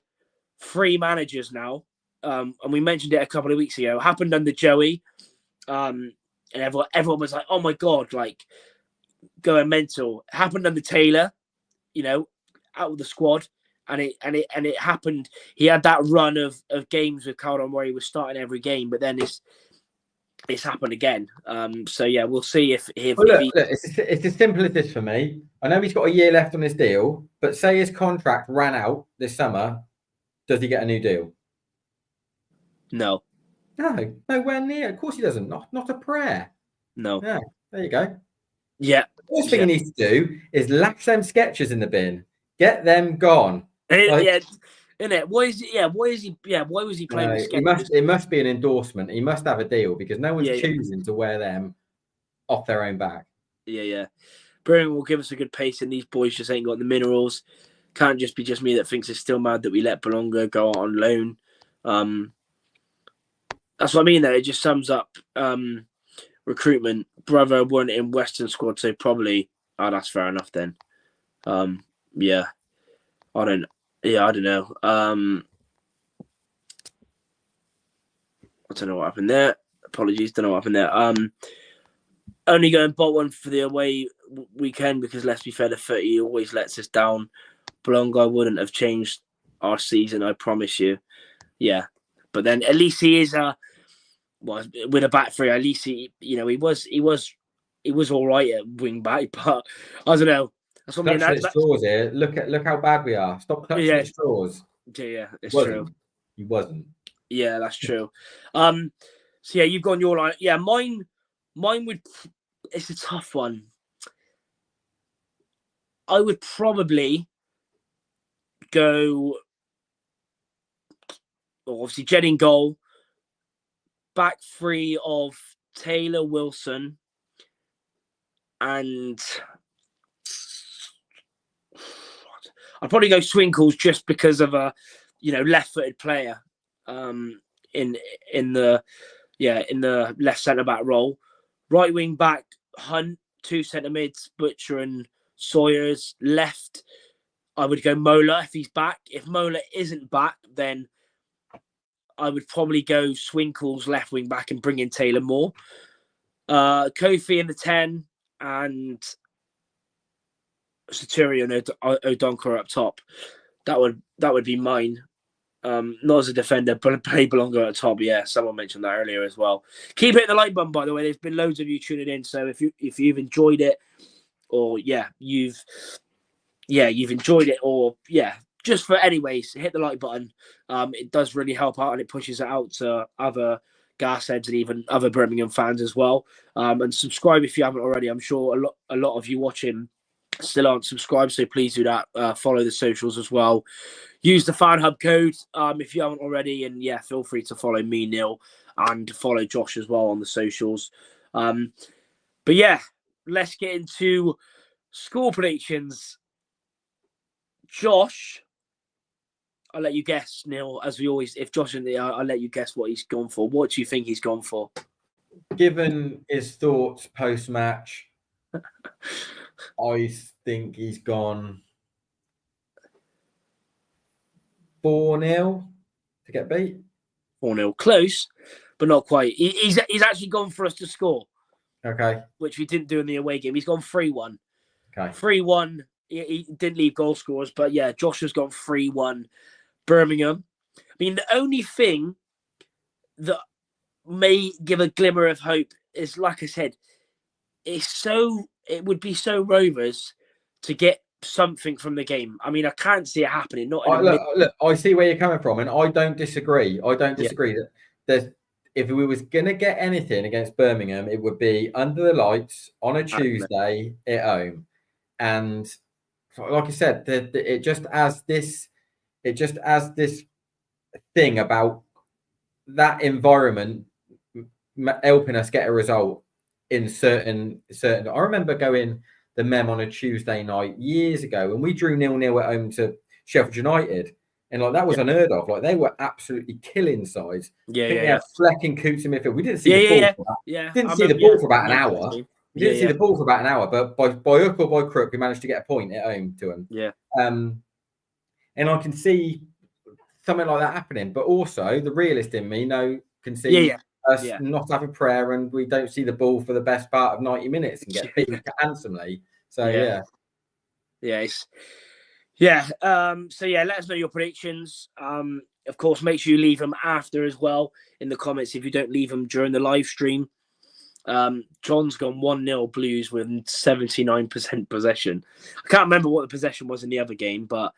S1: 3 managers now, and we mentioned it a couple of weeks ago. It happened under Joey, and everyone was like, "Oh my god!" like going mental. It happened under Taylor, out of the squad, and it happened. He had that run of games with Caldon where he was starting every game, but then it's happened again. So yeah, we'll see if
S2: look, it's as simple as this for me. I know he's got a year left on his deal, but say his contract ran out this summer, does he get a new deal?
S1: No,
S2: nowhere near. Of course he doesn't. Not a prayer.
S1: No.
S2: Yeah, there you go.
S1: Yeah.
S2: The first thing he needs to do is lax them sketches in the bin. Get them gone.
S1: Yeah. Isn't it? Why is he? Yeah. Why is he? Yeah. Why was he playing with sketches?
S2: It must be an endorsement. He must have a deal because no one's choosing to wear them off their own back.
S1: Yeah. Birmingham will give us a good pace, and these boys just ain't got the minerals. Can't just be me that thinks it's still mad that we let Belonga go out on loan. That's what I mean. Though it just sums up recruitment. Brother weren't in Western squad, so probably that's fair enough then. Yeah. I don't know. I don't know what happened there. Apologies, don't know what happened there. Only going bot one for the away weekend because let's be fair, the 30 always lets us down. Belonga wouldn't have changed our season, I promise you. Yeah, but then at least he is with a back three. At least he was all right at wing back, but I don't know. That's what I mean.
S2: Straws here. Look how bad we are. Stop clutching at straws.
S1: Yeah, it's true.
S2: He wasn't.
S1: Yeah, that's true. So yeah, you've gone your line. Yeah, mine would. It's a tough one. I would probably go. Obviously, Jed in goal. Back three of Taylor, Wilson, and I'd probably go Swinkles just because of a left-footed player in the left centre back role. Right wing back Hunt, 2 centre mids Butcher and Sawyers. Left I would go Mola if he's back. If Mola isn't back, then I would probably go Swinkles left wing back and bring in Taylor Moore. Kofi in the 10 and Centurion O'Donkor up top. That would be mine. Not as a defender, but play Belonga at top. Yeah, someone mentioned that earlier as well. Keep hitting the like button, by the way. There's been loads of you tuning in, so if you've enjoyed it, or you've enjoyed it, or just for anyways, hit the like button. It does really help out, and it pushes it out to other gas heads and even other Birmingham fans as well. And subscribe if you haven't already. I'm sure a lot of you watching still aren't subscribed, so please do that. Follow the socials as well. Use the Fan Hub code if you haven't already, and feel free to follow me, Neil, and follow Josh as well on the socials. But let's get into score predictions. Josh, I'll let you guess, Neil, as we always. If Josh and I'll let you guess what he's gone for. What do you think he's gone for?
S2: Given his thoughts post-match, I think he's gone 4-0 to get beat.
S1: 4-0, close, but not quite. He's actually gone for us to score.
S2: Okay.
S1: Which we didn't do in the away game. He's gone 3-1.
S2: Okay.
S1: 3-1. He didn't leave goal scorers, but Josh has gone 3-1 Birmingham. I mean, the only thing that may give a glimmer of hope is, like I said, it would be so Rovers to get something from the game. I mean, I can't see it happening.
S2: Look, I see where you're coming from, and I don't disagree. That if we was going to get anything against Birmingham, it would be under the lights on a Tuesday at home. And like I said, it just has this thing about that environment helping us get a result in certain. I remember going the Mem on a Tuesday night years ago, and we drew 0-0 at home to Sheffield United, And like that was unheard of. Like they were absolutely killing sides.
S1: Yeah,
S2: I think
S1: yeah,
S2: we
S1: yeah.
S2: had Fleck and Coots in midfield. We didn't see
S1: Yeah,
S2: the
S1: yeah,
S2: ball
S1: yeah.
S2: for that.
S1: Yeah.
S2: Didn't
S1: I
S2: see the
S1: remember,
S2: ball for about an
S1: remember
S2: hour.
S1: that game.
S2: We
S1: Yeah,
S2: didn't see
S1: yeah.
S2: the ball for about an hour, but by hook or by crook, we managed to get a point at home to them.
S1: Yeah.
S2: And I can see something like that happening. But also the realist in me can
S1: Yeah,
S2: see
S1: yeah.
S2: us
S1: Yeah.
S2: not have a prayer and we don't see the ball for the best part of 90 minutes and get beaten handsomely. So
S1: Yeah. Yeah. So yeah, let us know your predictions. Of course, make sure you leave them after as well in the comments if you don't leave them during the live stream. John's gone 1-0 Blues with 79% possession. I can't remember what the possession was in the other game, but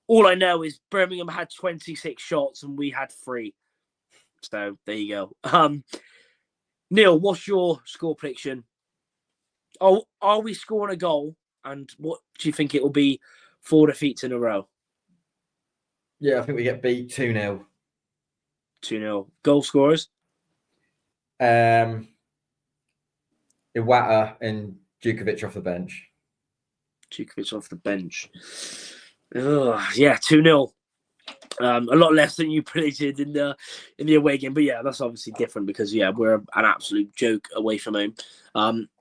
S1: all I know is Birmingham had 26 shots and we had 3. So there you go. Neil, what's your score prediction? Oh, are we scoring a goal? And what do you think it will be 4 defeats in a row?
S2: Yeah, I think we get beat 2-0.
S1: 2-0. Goal scorers?
S2: Iwata and Djukovic off the bench.
S1: Djukovic off the bench. Yeah, 2-0. A lot less than you predicted in the away game, but yeah, that's obviously different because we're an absolute joke away from home.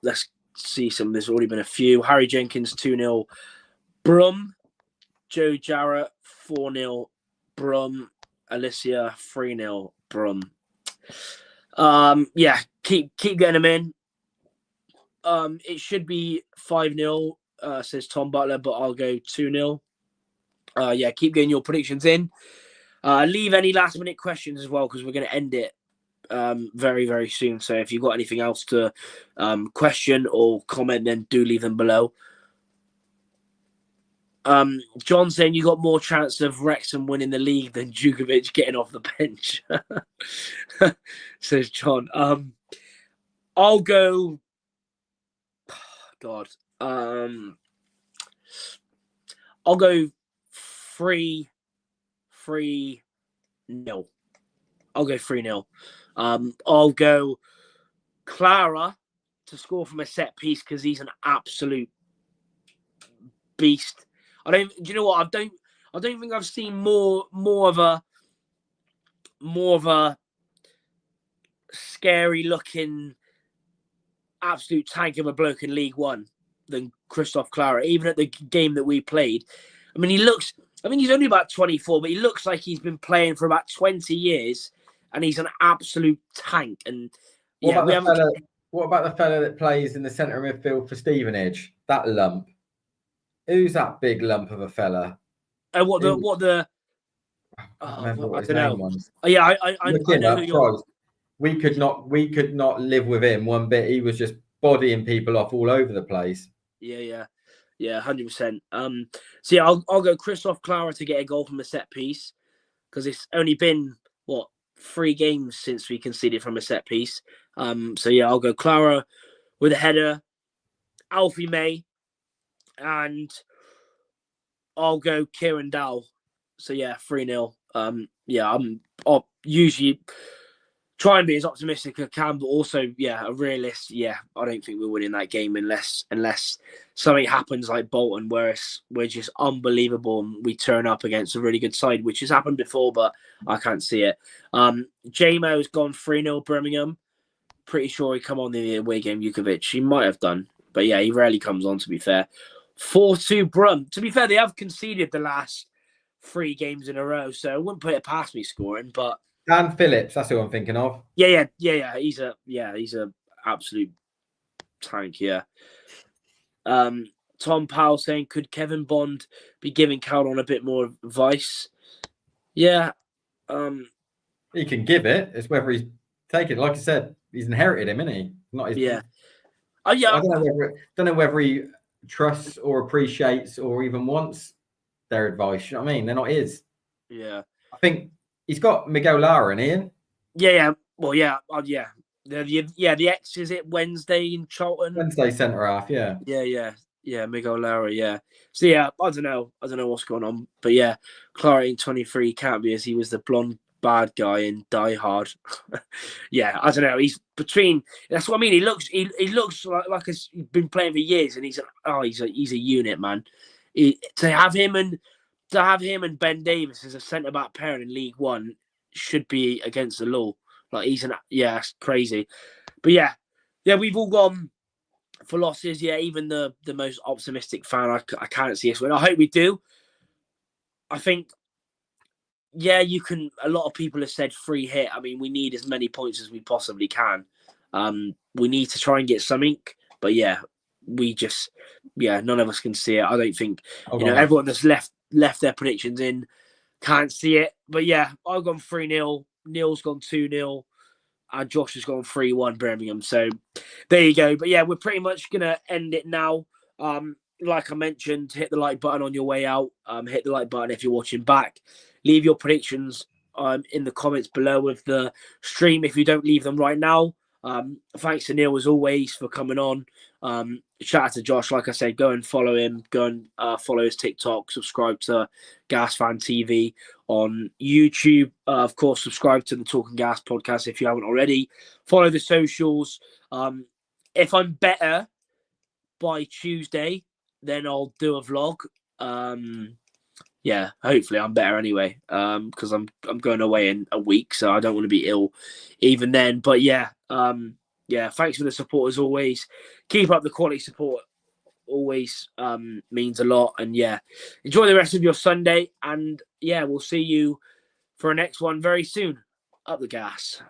S1: Let's see some. There's already been a few. Harry Jenkins 2-0. Brum, Joe Jarrett 4-0. Brum, Alicia 3-0. Brum. Keep getting them in. It should be 5-0. Says Tom Butler, but I'll go 2-0. Keep getting your predictions in. Leave any last minute questions as well because we're going to end it very, very soon. So if you've got anything else to question or comment, then do leave them below. John saying you got more chance of Wrexham winning the league than Djukovic getting off the bench. Says John. I'll go. God. I'll go 3-0. I'll go 3-0. I'll go Clara to score from a set piece because he's an absolute beast. Do you know what? I don't think I've seen more of a scary looking absolute tank of a bloke in League One than Christoph Clara, even at the game that we played. I mean, he's only about 24, but he looks like he's been playing for about 20 years, and he's an absolute tank. And
S2: what about the fella that plays in the centre of midfield for Stevenage? That lump. Who's that big lump of a fella?
S1: I don't know. I know who you're.
S2: We could not live with him one bit. He was just bodying people off all over the place.
S1: Yeah, 100%. I'll go Christoph Clara to get a goal from a set piece because it's only been 3 games since we conceded from a set piece. I'll go Clara with a header, Alfie May, and I'll go Kieran Dow. 3-0. I'll usually try and be as optimistic as I can, but also, a realist. I don't think we're winning that game unless something happens like Bolton, where we're just unbelievable and we turn up against a really good side, which has happened before, but I can't see it. J-Mo's gone 3-0 Birmingham. Pretty sure he come on in the away game, Djukovic. He might have done, but he rarely comes on, to be fair. 4-2 Brum. To be fair, they have conceded the last 3 games in a row, so I wouldn't put it past me scoring, but
S2: Dan Phillips, that's who I'm thinking of.
S1: Yeah. He's a absolute tank. Yeah. Tom Powell saying, could Kevin Bond be giving Caldon a bit more advice? Yeah.
S2: He can give it. It's whether he's taken. Like I said, he's inherited him, isn't he? Not his.
S1: Yeah.
S2: I don't know whether he trusts or appreciates or even wants their advice. You know what I mean? They're not his.
S1: Yeah.
S2: I think he's got Miguel Lara and Ian.
S1: Yeah. Well, yeah. The X, is it Wednesday in Charlton?
S2: Wednesday centre half. Yeah.
S1: Yeah. Miguel Lara. Yeah. So I don't know what's going on, but Clara in 23 can't be, as he was the blonde bad guy in Die Hard. I don't know. He's between. That's what I mean. He looks like he's been playing for years, and he's a unit, man. To have him and to have him and Ben Davies as a centre back pairing in League One should be against the law. Like it's crazy. But yeah, we've all gone for losses. Yeah, even the most optimistic fan, I can't see us win. I hope we do. I think, you can. A lot of people have said free hit. I mean, we need as many points as we possibly can. We need to try and get something. But we just, none of us can see it. I don't think, everyone that's left their predictions in can't see it. But I've gone 3-0. Neil's gone 2-0. And Josh has gone 3-1 Birmingham. So there you go. But we're pretty much going to end it now. Like I mentioned, hit the like button on your way out. Hit the like button if you're watching back. Leave your predictions in the comments below of the stream if you don't leave them right now. Thanks to Neil as always for coming on. Shout out to Josh. Like I said, go and follow him. Go and follow his TikTok. Subscribe to Gas Fan TV on YouTube. Of course, subscribe to the Talking Gas podcast if you haven't already. Follow the socials. If I'm better by Tuesday, then I'll do a vlog. Hopefully I'm better anyway. Because I'm going away in a week, so I don't want to be ill even then. But thanks for the support as always. Keep up the quality support. Always means a lot. And enjoy the rest of your Sunday. And we'll see you for our next one very soon. Up the gas.